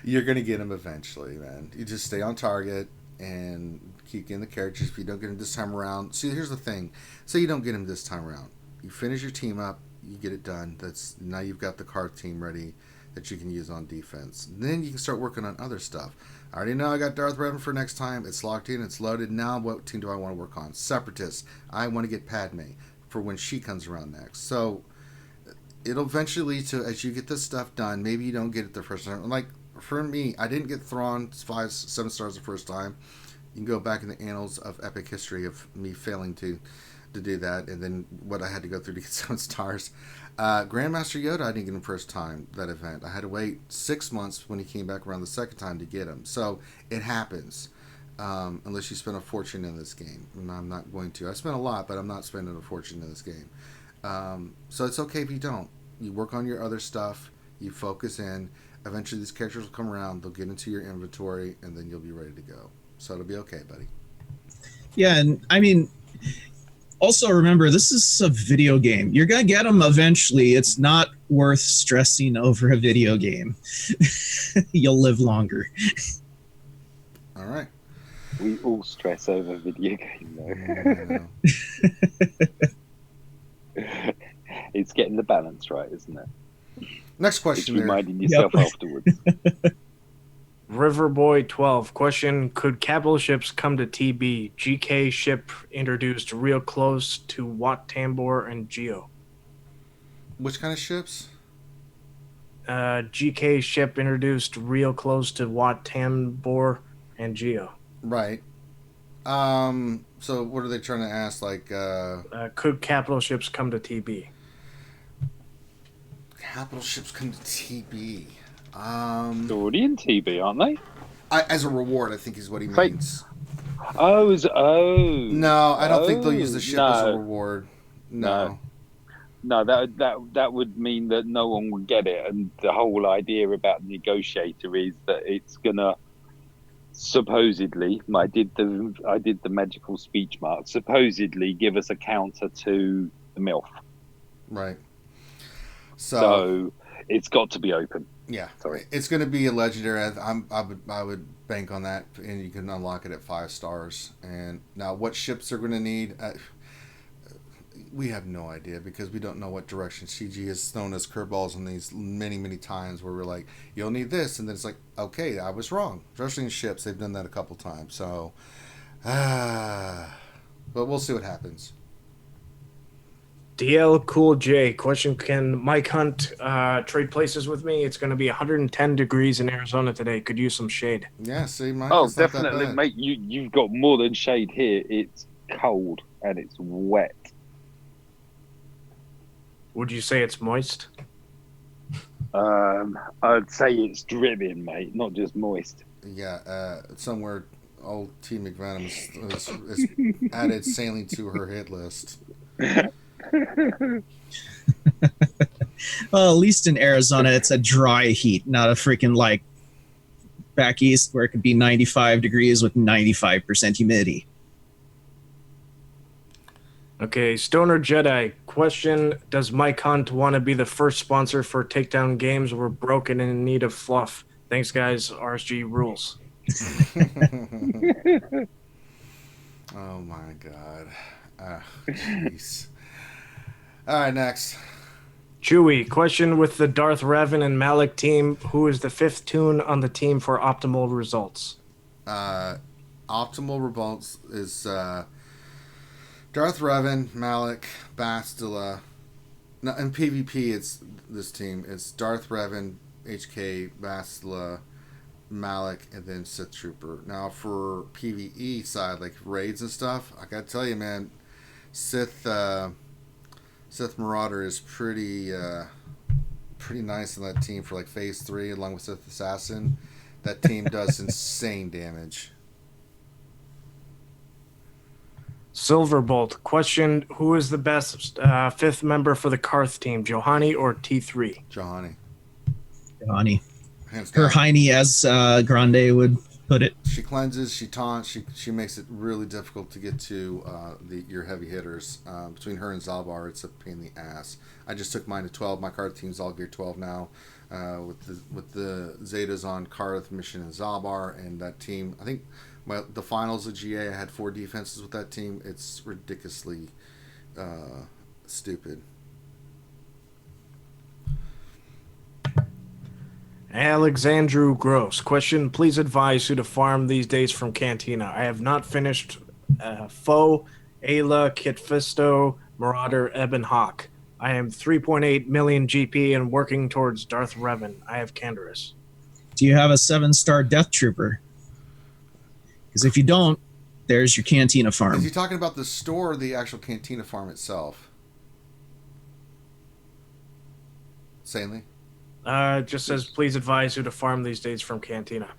You're going to get him eventually, man. You just stay on target and keep getting the characters. If you don't get him this time around, see, here's the thing. Say you don't get him this time around. You finish your team up, you get it done. Now you've got the card team ready that you can use on defense. Then you can start working on other stuff. I already know I got Darth Revan for next time. It's locked in, it's loaded. Now what team do I want to work on? Separatist. I want to get Padme for when she comes around next. So it'll eventually lead to, as you get this stuff done, maybe you don't get it the first time. Like for me, I didn't get Thrawn 5-7 stars the first time. You can go back in the annals of epic history of me failing to do that, and then what I had to go through to get 7 stars. Grandmaster Yoda, I didn't get him first time, that event. I had to wait 6 months when he came back around the second time to get him. So it happens, unless you spend a fortune in this game. And I'm not going to. I spent a lot, but I'm not spending a fortune in this game. So it's okay if you don't. You work on your other stuff. You focus in. Eventually these characters will come around. They'll get into your inventory, and then you'll be ready to go. So it'll be okay, buddy. Yeah, and I mean, also remember, this is a video game. You're going to get them eventually. It's not worth stressing over a video game. You'll live longer. All right. We all stress over video game, though. It's getting the balance right, isn't it? Next question. It's reminding yourself afterwards. Riverboy 12 question, could capital ships come to TB? GK ship introduced real close to Wat Tambor and Geo. Which kind of ships? GK ship introduced real close to Wat Tambor and Geo. Right. So what are they trying to ask? Like, could capital ships come to TB? Capital ships come to TB. They're already in TB, aren't they? As a reward, I think is what he means. No, I don't think they'll use the ship as a reward. No, that would mean that no one would get it, and the whole idea about Negotiator is that it's gonna supposedly. I did the magical speech mark. Supposedly, give us a counter to the MILF. Right. So It's got to be open. Yeah, Sorry. it's going to be a legendary. I would bank on that, and you can unlock it at 5 stars. And now, what ships they're going to need, we have no idea because we don't know what direction CG has thrown us curveballs on these many times where we're like, you'll need this, and then it's like, okay, I was wrong. Especially in ships, they've done that a couple times. So, but we'll see what happens. DL Cool J question: can Mike Hunt trade places with me? It's going to be 110 degrees in Arizona today. Could use some shade. Yeah, see, Mike. Oh, it's not that definitely, bad. mate. You've got more than shade here. It's cold and it's wet. Would you say it's moist? I'd say it's dripping, mate, not just moist. Yeah, somewhere old T. McVenom is added sailing to her hit list. Well, at least in Arizona, it's a dry heat, not a freaking like back east where it could be 95 degrees with 95% humidity. Okay, Stoner Jedi question: does Mike Hunt want to be the first sponsor for Takedown Games? We're broken and in need of fluff. Thanks, guys. RSG rules. Oh my god. Jeez. All right, next. Chewy question: with the Darth Revan and Malik team, who is the 5th tune on the team for optimal results? Optimal results is Darth Revan, Malik, Bastila. No, in PvP, it's this team. It's Darth Revan, HK, Bastila, Malik, and then Sith Trooper. Now, for PvE side, like raids and stuff, I gotta tell you, man, Sith Marauder is pretty nice in that team for like Phase 3, along with Sith Assassin. That team does insane damage. Silverbolt question: who is the best 5th member for the Karth team, Johanny or T3? Johanny. Johnny. Hands down. Her Heine, as Grande would put it. She cleanses, she taunts, she makes it really difficult to get to your heavy hitters. Between her and Zalbar, it's a pain in the ass. I just took mine to 12. My Karth team's all gear 12 now. With the Zetas on Karth, Mission, and Zalbar, and that team, I think the finals of GA, I had 4 defenses with that team. It's ridiculously stupid. Alexandru Gross question: please advise who to farm these days from Cantina. I have not finished Foe, Ayla, Kit Fisto, Marauder, Ebon Hawk. I am 3.8 million GP and working towards Darth Revan. I have Canderous. Do you have a 7-star Death Trooper? Because if you don't, there's your Cantina farm. Is he talking about the store or the actual Cantina farm itself? Sanely? It just says, please advise who to farm these days from Cantina.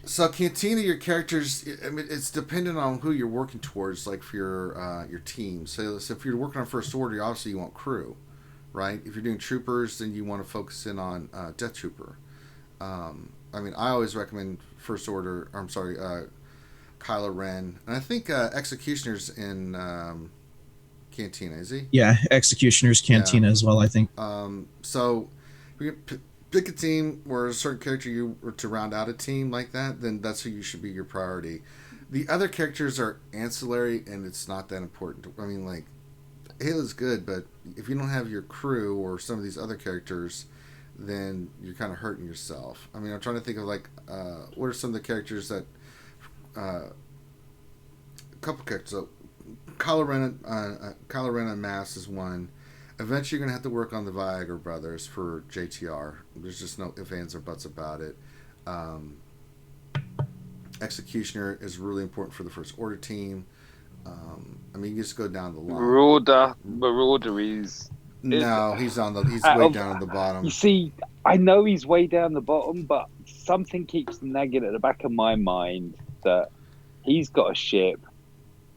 So Cantina, your characters, I mean, it's dependent on who you're working towards, like for your team. So if you're working on First Order, obviously you want crew, right? If you're doing troopers, then you want to focus in on Death Trooper. I mean, I always recommend First Order, Kylo Ren. And I think Executioner's in Cantina, is he? Yeah, Executioner's Cantina as well, I think. So if you pick a team where a certain character you were to round out a team like that, then that's who you should be your priority. The other characters are ancillary, and it's not that important. I mean, like, Halo's good, but if you don't have your crew or some of these other characters, then you're kind of hurting yourself. I mean, I'm trying to think of, like, what are some of the characters that... a couple characters. So, Kylo Ren on Mass is one. Eventually, you're going to have to work on the Viagra brothers for JTR. There's just no ifs, ands, or buts about it. Executioner is really important for the First Order team. I mean, you just go down the line. Marauder is... No, he's way down at the bottom. You see, I know he's way down the bottom, but something keeps nagging at the back of my mind that he's got a ship.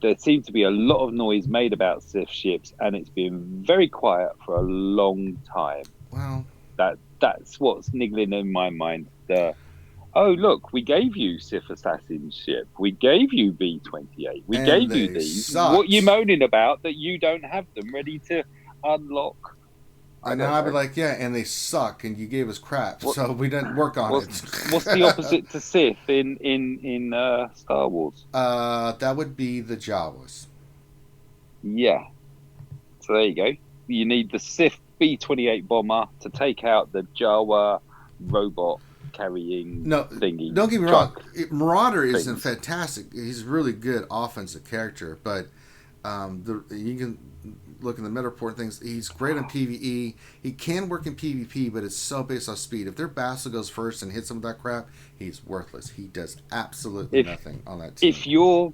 There seems to be a lot of noise made about Sith ships, and it's been very quiet for a long time. Well, that's what's niggling in my mind. Oh, look, we gave you Sith Assassin ship. We gave you B-28. We gave you these. Sucked. What are you moaning about that you don't have them ready to unlock? And then I'd be like, yeah, and they suck, and you gave us crap, so we didn't work on it. What's the opposite to Sith in Star Wars? That would be the Jawas. Yeah. So there you go. You need the Sith B-28 bomber to take out the Jawa robot carrying thingy. Don't get me wrong. Marauder isn't fantastic. He's a really good offensive character, but you can look in the meta report things. He's great on PvE. He can work in PvP, but it's so based off speed. If their Bastila goes first and hits him with that crap, he's worthless. He does absolutely nothing on that team. If your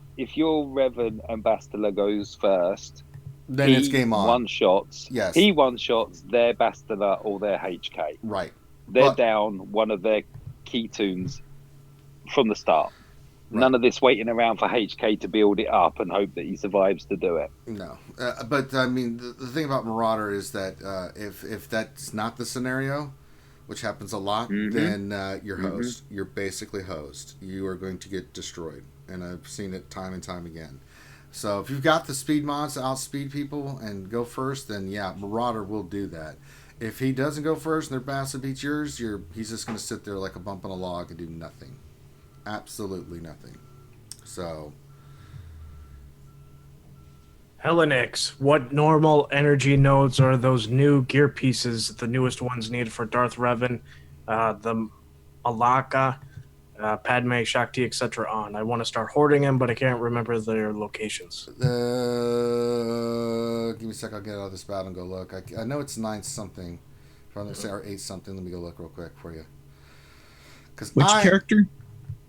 Revan and Bastila goes first, then it's game on. One-shots. Yes. He one-shots their Bastila or their HK. Right. They're down one of their key tunes from the start. Right. None of this waiting around for HK to build it up and hope that he survives to do it. No. But, I mean, the thing about Marauder is that if that's not the scenario, which happens a lot, then you're hosed. You're basically hosed. You are going to get destroyed. And I've seen it time and time again. So if you've got the speed mods to outspeed people and go first, then yeah, Marauder will do that. If he doesn't go first and their Bastila beats yours, he's just going to sit there like a bump on a log and do nothing. Absolutely nothing. So, Hellenix, what normal energy nodes are those new gear pieces, the newest ones needed for Darth Revan, the Alaka, Padme, Shakti, etc. on? I want to start hoarding them, but I can't remember their locations. give me a sec, I'll get out of this battle and go look. I know it's 9 something. If I'm going to say, or 8 something, let me go look real quick for you. Which character?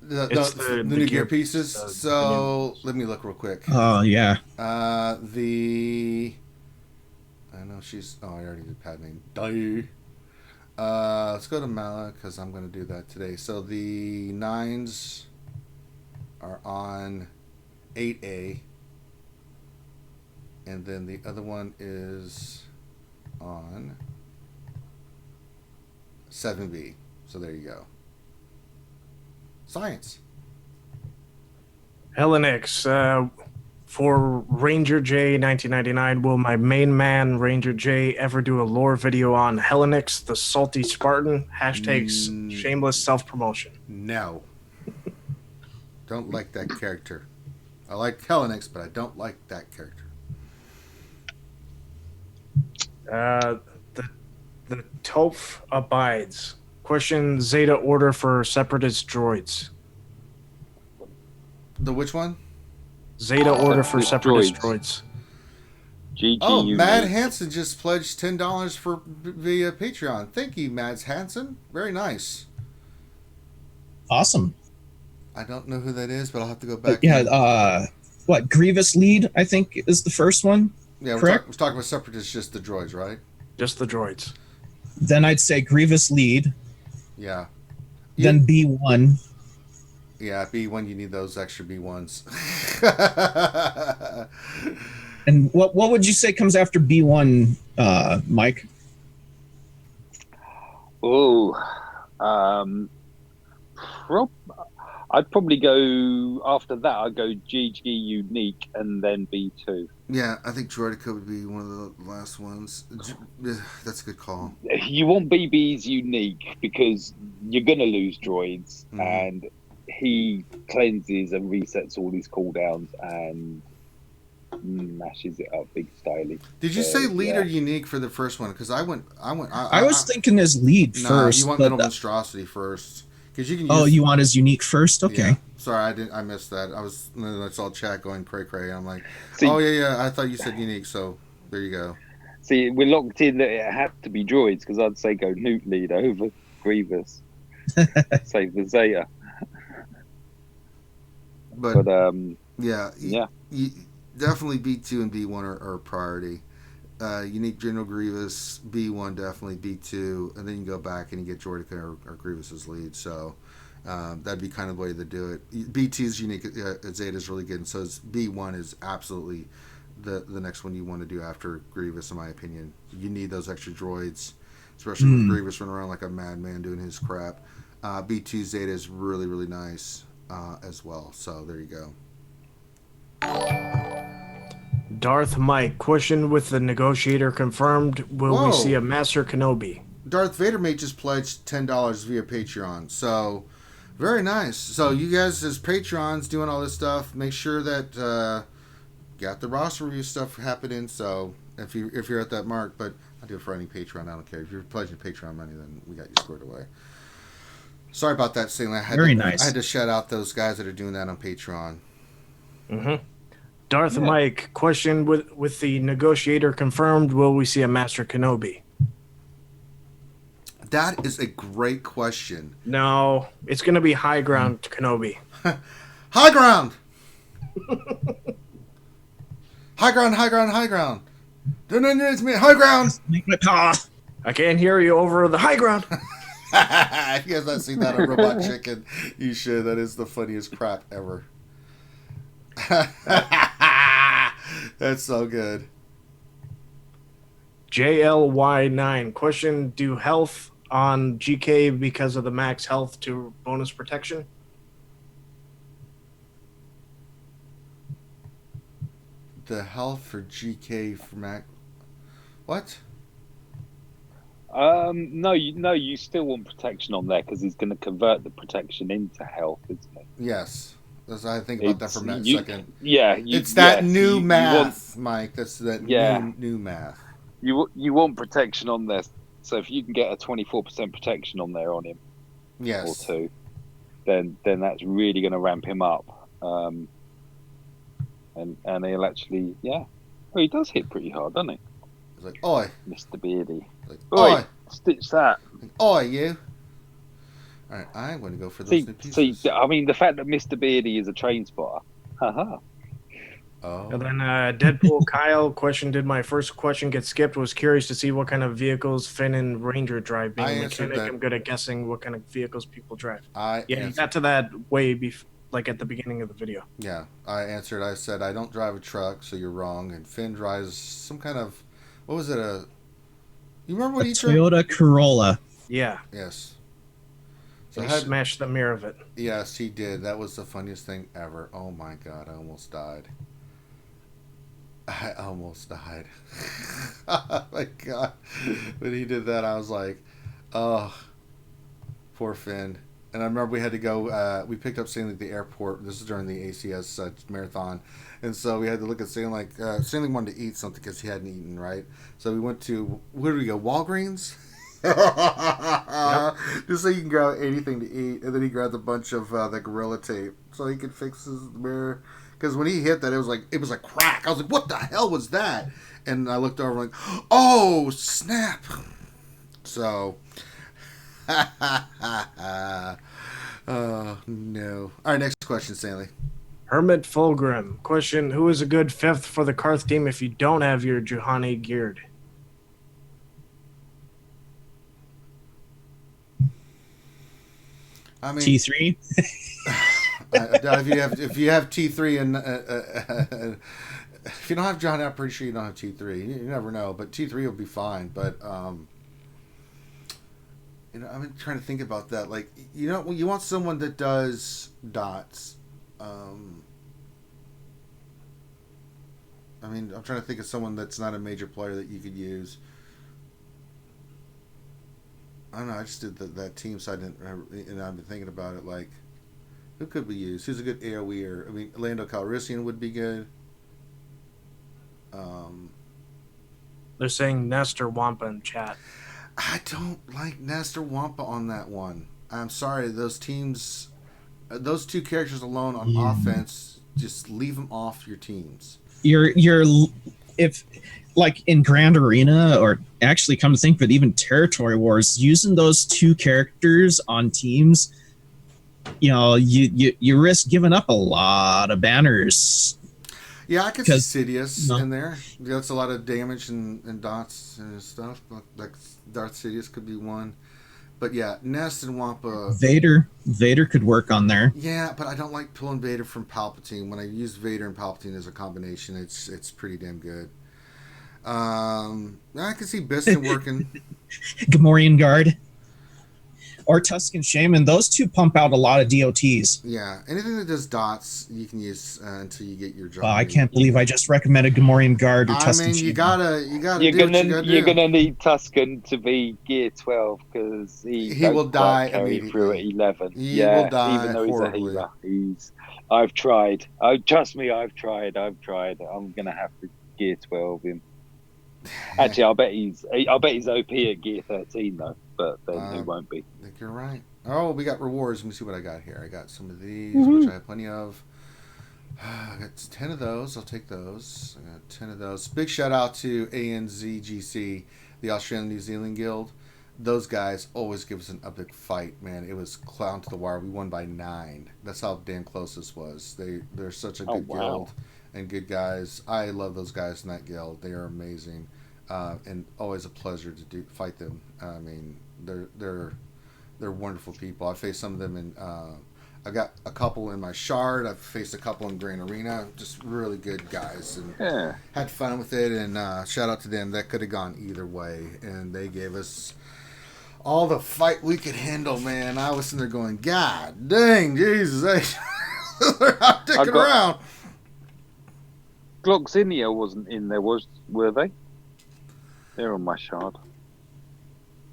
The new gear pieces. So let me look real quick. Oh yeah. I know she's. Oh, I already did Padme. Let's go to Mala because I'm going to do that today. So the 9s are on 8A, and then the other one is on 7B. So there you go. Science. Hellenix, for Ranger J 1999, will my main man Ranger J ever do a lore video on Hellenix, the salty Spartan? Hashtags shameless self-promotion. No. Don't like that character. I like Hellenix, but I don't like that character. The Toph abides. Question Zeta order for Separatist droids. The which one? Zeta order for Separatist droids. GG Oh, unique. Mad Hansen just pledged $10 via Patreon. Thank you, Mads Hansen. Very nice. Awesome. I don't know who that is, but I'll have to go back. What, Grievous Lead, I think, is the first one? Yeah, correct? we're talking about Separatists, just the droids, right? Just the droids. Then I'd say Grievous Lead. Yeah. Then B1. Yeah, B1, you need those extra B1s. And what would you say comes after B1, Mike? Oh, I'd probably go after that. I'd go GG unique and then B2. Yeah, I think Droidica would be one of the last ones. That's a good call. You want BB's unique because you're gonna lose droids, and he cleanses and resets all his cooldowns and mashes it up big styly. Did you say lead or unique for the first one? Because I was thinking as lead first. You want middle monstrosity first. Because you can. You want his unique first? Okay. Yeah. Sorry, I missed that. I saw chat going cray cray. I'm like, yeah. I thought you said unique. So there you go. See, we're locked in that it had to be droids because I'd say go Newt lead over Grievous. Save the Zeta. But yeah. Definitely B2 and B1 are a priority. Unique General Grievous, B1 definitely, B2, and then you can go back and you get Jordica or Grievous's lead. So that'd be kind of the way to do it. B2 is unique. Zeta is really good, and so B1 is absolutely the next one you want to do after Grievous, in my opinion. You need those extra droids, especially with Grievous running around like a madman doing his crap. B2 Zeta is really, really nice as well. So there you go. Darth Mike, question with the negotiator confirmed. Will Whoa. we see a Master Kenobi? Darth Vader may just pledged $10 via Patreon. So, very nice. So, you guys as Patreons doing all this stuff, make sure that got the roster review stuff happening. So, if you're at that mark, but I do it for any Patreon. I don't care. If you're pledging Patreon money, then we got you squared away. Sorry about that, Stanley. I had to shout out those guys that are doing that on Patreon. Mm-hmm. Darth Mike, question with the negotiator confirmed. Will we see a Master Kenobi? That is a great question. No, it's going to be High Ground Kenobi. High ground! High ground, high ground, high ground. It's me, high ground! I can't hear you over the high ground. If you guys not seen that on Robot Chicken, you should. That is the funniest crap ever. That's so good. JLY9, question, do health on GK because of the max health to bonus protection? The health for GK for Mac. What? No, you still want protection on there because he's going to convert the protection into health, isn't he? Yes. I think about that for a second. Yeah. It's that new math, Mike. That's that new math. You want protection on there. So if you can get a 24% protection on there on him, yes, or two, then that's really going to ramp him up. And he'll actually, well, he does hit pretty hard, doesn't he? He's like, oi, Mr. Beardy. Like, oi, stitch that. Like, oi, you. All right, I'm going to go for those new pieces. See, I mean, the fact that Mr. Beardy is a train spotter. Haha. Oh. And then Deadpool Kyle, question, did my first question get skipped? Was curious to see what kind of vehicles Finn and Ranger drive. Being a mechanic, I'm good at guessing what kind of vehicles people drive. You got to that way like at the beginning of the video. Yeah, I answered. I said, I don't drive a truck, so you're wrong. And Finn drives some kind of, what was it? You remember what he drove? Toyota Corolla. Yeah. Yes. So he smashed the mirror of it. Yes, he did. That was the funniest thing ever. Oh my God, I almost died. Oh my God. When he did that, I was like, oh, poor Finn. And I remember we had to go, we picked up Stanley at the airport. This is during the ACS marathon. And so we had to look at Stanley, Stanley wanted to eat something because he hadn't eaten, right? So we went to, where did we go, Walgreens? Yep. Just so you can grab anything to eat. And then he grabbed a bunch of the Gorilla Tape so he could fix his mirror. Because when he hit that, it was like crack. I was like, what the hell was that? And I looked over like, oh, snap. So, oh, no. All right, next question, Stanley. Hermit Fulgrim, question, who is a good fifth for the Karth team if you don't have your Juhani geared? I mean, T3. If you have T3 and if you don't have John, I'm pretty sure you don't have T3. You never know, but T3 will be fine. But I'm trying to think about that. Like, you want someone that does dots. I mean, I'm trying to think of someone that's not a major player that you could use. I don't know. I just did that team, so I didn't. And I've been thinking about it. Like, who could we use? Who's a good AoEer? I mean, Lando Calrissian would be good. They're saying Nestor Wampa in chat. I don't like Nestor Wampa on that one. I'm sorry. Those teams, those two characters alone on offense, just leave them off your teams. If like in Grand Arena, or actually come to think of it, even Territory Wars, using those two characters on teams, you risk giving up a lot of banners. Yeah, I could see Sidious in there. That's a lot of damage and dots and stuff. Like Darth Sidious could be one. But yeah, Nest and Wampa. Vader could work on there. Yeah, but I don't like pulling Vader from Palpatine. When I use Vader and Palpatine as a combination, it's pretty damn good. I can see Biston working. Gamorrean Guard. or Tusken Shaman. Those two pump out a lot of DOTs. Yeah, anything that does dots you can use until you get your job. I can't believe I just recommended Gamorrean Guard or Tusken Shaman. You gotta You're do what you gotta do. You're gonna need Tusken to be gear 12 because he will die carry through at 11. He will die even though horribly. He's a healer. I've tried. Trust me, I've tried. I'm gonna have to gear 12 him. Actually, I bet he's OP at gear 13 though, but then he won't be. I think you're right. Oh, we got rewards. Let me see what I got here. I got some of these, which I have plenty of. I got 10 of those. I'll take those. I got 10 of those. Big shout out to ANZGC, the Australian New Zealand Guild. Those guys always give us an epic fight, man. It was clown to the wire. We won by 9. That's how damn close this was. They're such a good guild and good guys. I love those guys in that guild. They are amazing, and always a pleasure to fight them. I mean, they're wonderful people. I faced some of them in. I got a couple in my shard. I've faced a couple in Grand Arena. Just really good guys, and had fun with it. And shout out to them. That could have gone either way, and they gave us all the fight we could handle. Man, I was sitting there going, God dang, Jesus, they're not dicking around. Gloxinia wasn't in there, were they? They're on my shard.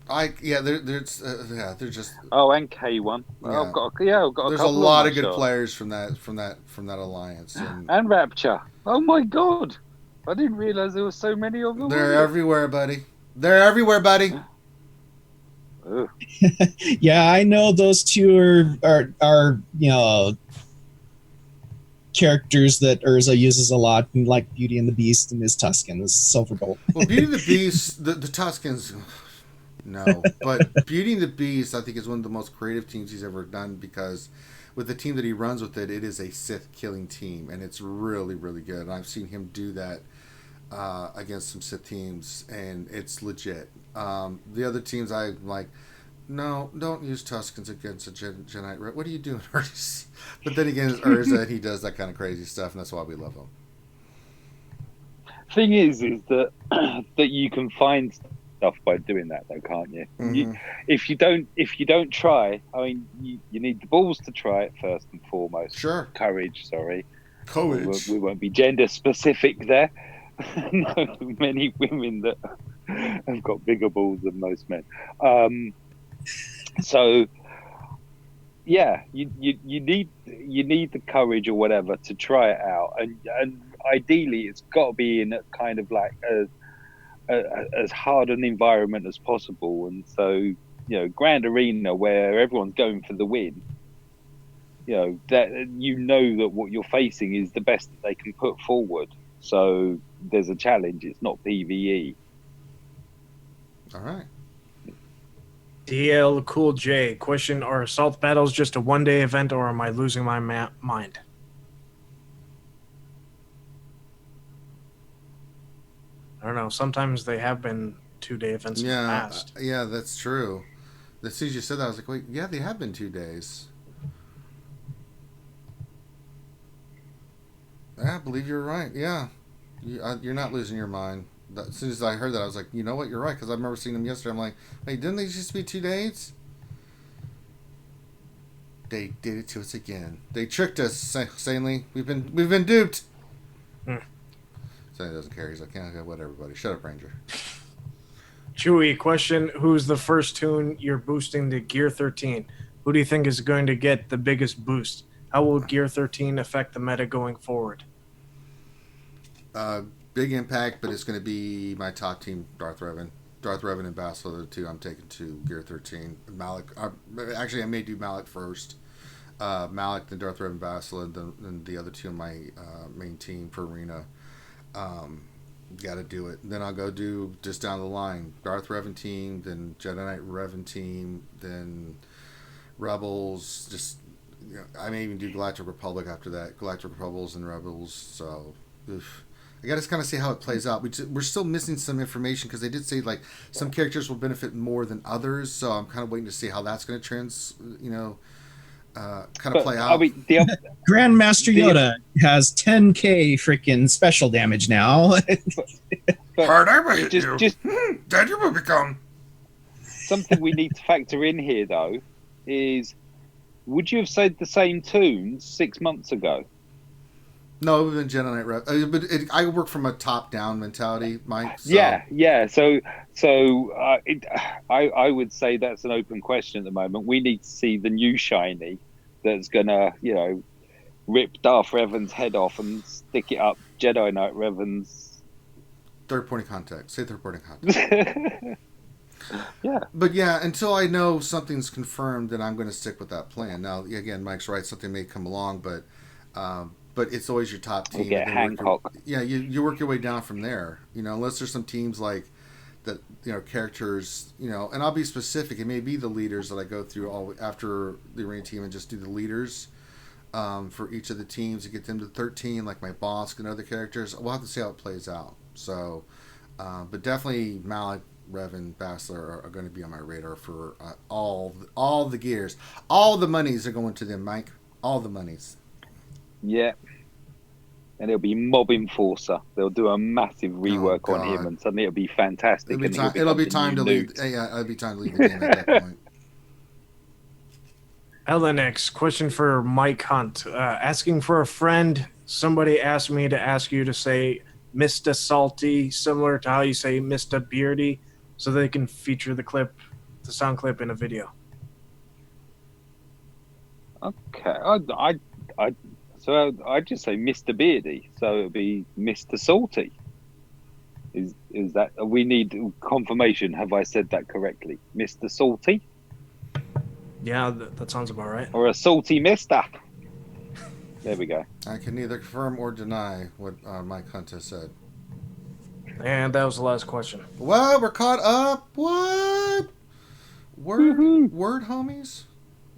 They're just. Oh, and K1. Yeah. I've got a There's a couple lot of of good shard. players from that alliance. And Rapture. Oh my God! I didn't realize there were so many of them. They're everywhere, buddy. They're everywhere, buddy. Yeah, I know those two are characters that Urza uses a lot, like Beauty and the Beast and his Tusken, his Silver Bolt. Well, Beauty and the Beast, the Tuskens, no. But Beauty and the Beast, I think, is one of the most creative teams he's ever done because with the team that he runs with it is a Sith killing team, and it's really, really good. And I've seen him do that against some Sith teams, and it's legit. The other teams I'm like, no, don't use Tuskens against a Jedi. What are you doing, Urza? But then again, it's Urza, and he does that kind of crazy stuff, and that's why we love him. Thing is that that you can find stuff by doing that, though, can't you? Mm-hmm. If you don't try, I mean, you need the balls to try it first and foremost. Sure. Courage. Sorry. Courage. We won't be gender specific there. No, many women that have got bigger balls than most men. So yeah, you need the courage or whatever to try it out, and ideally it's got to be in a kind of like as hard an environment as possible. And so Grand Arena, where everyone's going for the win, that what you're facing is the best that they can put forward. So there's a challenge. It's not PvE. All right. DL Cool J question: are assault battles just a one-day event, or am I losing my mind? I don't know. Sometimes they have been 2-day events in the past. Yeah, that's true. As soon as you said that, I was like, wait, yeah, they have been 2 days. Yeah, I believe you're right. Yeah, you're not losing your mind. As soon as I heard that, I was like, you know what, you're right, because I remember seeing them yesterday. I'm like, wait, didn't they just be 2 days? They did it to us again. They tricked us, sanely. We've been duped. Sandy doesn't care. He's like, yeah, whatever, buddy. Shut up, Ranger. Chewy question: who's the first tune you're boosting to Gear 13? Who do you think is going to get the biggest boost? How will Gear 13 affect the meta going forward? Big impact, but it's going to be my top team, Darth Revan. Darth Revan and Bastila are the two I'm taking to Gear 13. Malik, actually, I may do Malik first. Malik, then Darth Revan, Bastila, and then the other two on my main team for Arena. Got to do it. Then I'll go do just down the line. Darth Revan team, then Jedi Knight Revan team, then Rebels. Just I may even do Galactic Republic after that. Galactic Rebels and Rebels. So, I got to kind of see how it plays out. We're still missing some information because they did say like some characters will benefit more than others. So I'm kind of waiting to see how that's going to kind of play out. I mean, Grandmaster Yoda has 10k freaking special damage now. Hard ever hit just then you will become. something we need to factor in here, though, is would you have said the same tunes 6 months ago? No, it would have been Jedi Knight Rev. But I work from a top-down mentality, Mike. So. Yeah. So I would say that's an open question at the moment. We need to see the new shiny that's gonna, rip Darth Revan's head off and stick it up Jedi Knight Revan's. Third point of contact. Say third point of contact. Yeah. But yeah, until I know something's confirmed, then I'm going to stick with that plan. Now, again, Mike's right. Something may come along, but it's always your top team. We'll get Hancock. You work your way down from there. Unless there's some teams like that, characters, and I'll be specific. It may be the leaders that I go through all after the arena team and just do the leaders for each of the teams to get them to 13, like my boss and other characters. We'll have to see how it plays out. So, but definitely Malik, Revan, Bastler are going to be on my radar for all the gears. All the monies are going to them, Mike. All the monies. Yeah. And it'll be Mob Enforcer. They'll do a massive rework on him, and suddenly it'll be fantastic. It'll be time to leave. Yeah, it'll be time to leave the game at that point. LNX, question for Mike Hunt. Asking for a friend. Somebody asked me to ask you to say Mr. Salty, similar to how you say Mr. Beardy, so they can feature the sound clip in a video. Okay. So I'd just say Mr. Beardy. So it'd be Mr. Salty. Is that, we need confirmation? Have I said that correctly? Mr. Salty? Yeah, that sounds about right. Or a salty mister? There we go. I can neither confirm or deny what Mike Hunt has said. And that was the last question. What? We're caught up? What? Word, homies?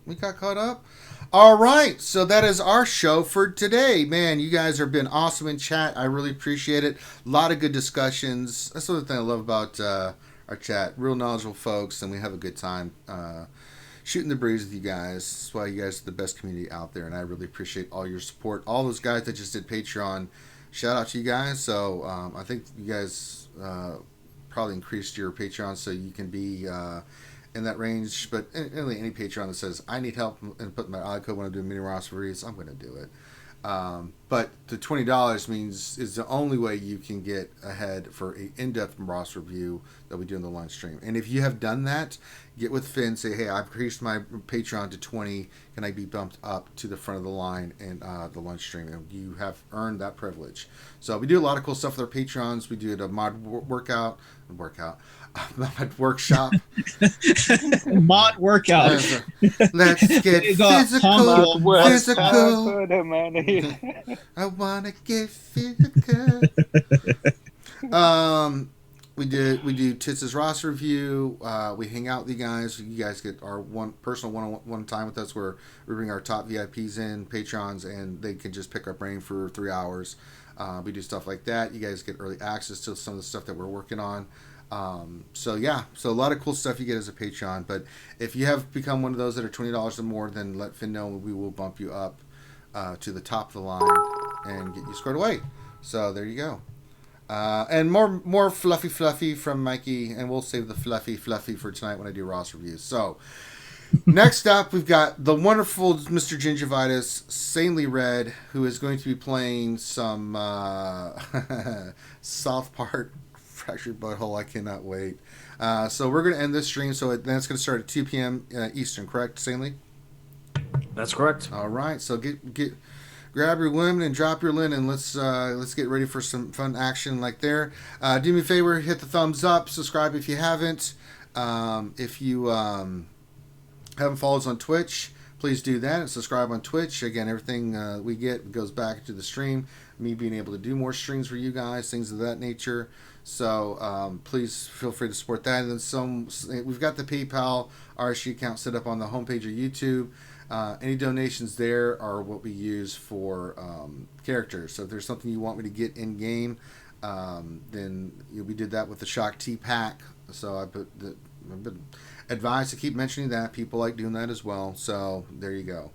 We got caught up? All right, so that is our show for today. Man, you guys have been awesome in chat. I really appreciate it. A lot of good discussions. That's the other thing I love about our chat. Real knowledgeable folks, and we have a good time shooting the breeze with you guys. That's why you guys are the best community out there, and I really appreciate all your support. All those guys that just did Patreon, shout out to you guys. So I think you guys probably increased your Patreon so you can be in that range. But really, any Patreon that says, I need help and put my code when I do mini roster reviews, I'm going to do it. But the $20 is the only way you can get ahead for an in-depth roster review that we do in the lunch stream. And if you have done that, get with Finn, say, hey, I've increased my Patreon to 20. Can I be bumped up to the front of the line in the lunch stream? And you have earned that privilege. So we do a lot of cool stuff with our Patrons. We do a mod workshop. Mod workshop. Mod workout. Let's get physical. I want to get physical. We do Tits' roster review. We hang out with you guys. You guys get our personal one-on-one time with us where we bring our top VIPs in, Patrons, and they can just pick our brain for 3 hours. We do stuff like that. You guys get early access to some of the stuff that we're working on. So a lot of cool stuff you get as a Patreon. But if you have become one of those that are $20 or more, then let Finn know, and we will bump you up to the top of the line and get you squared away. So there you go. And more fluffy from Mikey, and we'll save the fluffy for tonight when I do roster reviews. So next up, we've got the wonderful Mr. Gingivitis, Sanely Red, who is going to be playing some South Park Fractured Butthole. I cannot wait. So we're going to end this stream. So then it's going to start at 2 p.m. Eastern, correct, Sanely? That's correct. All right. So grab your lemon and drop your linen. Let's get ready for some fun action like there. Do me a favor, hit the thumbs up, subscribe if you haven't. If you haven't followed us on Twitch, please do that and subscribe on Twitch. Again, everything we get goes back to the stream. Me being able to do more streams for you guys, things of that nature. So please feel free to support that. And then we've got the PayPal RSG account set up on the homepage of YouTube. Any donations there are what we use for characters. So if there's something you want me to get in game, then we did that with the Shock T pack. So I've been advised to keep mentioning that. People like doing that as well. So there you go.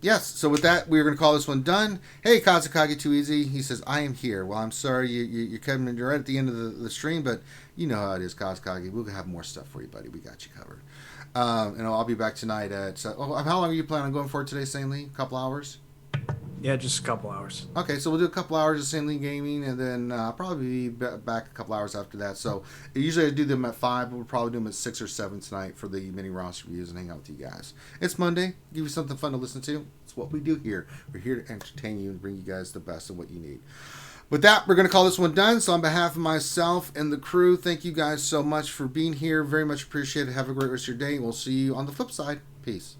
Yes, so with that, we're going to call this one done. Hey, Kazakage Too Easy. He says, I am here. Well, I'm sorry you're coming. You're right at the end of the stream, but you know how it is, Kazakage. We'll have more stuff for you, buddy. We got you covered. And I'll be back tonight at... how long are you planning on going for today, Saint Lee? A couple hours? Yeah, just a couple hours. Okay, so we'll do a couple hours of Saint Lee gaming, and then I'll probably be back a couple hours after that. So usually I do them at 5, but we'll probably do them at 6 or 7 tonight for the mini roster reviews and hang out with you guys. It's Monday. Give you something fun to listen to. It's what we do here. We're here to entertain you and bring you guys the best of what you need. With that, we're going to call this one done. So on behalf of myself and the crew, thank you guys so much for being here. Very much appreciated. Have a great rest of your day. We'll see you on the flip side. Peace.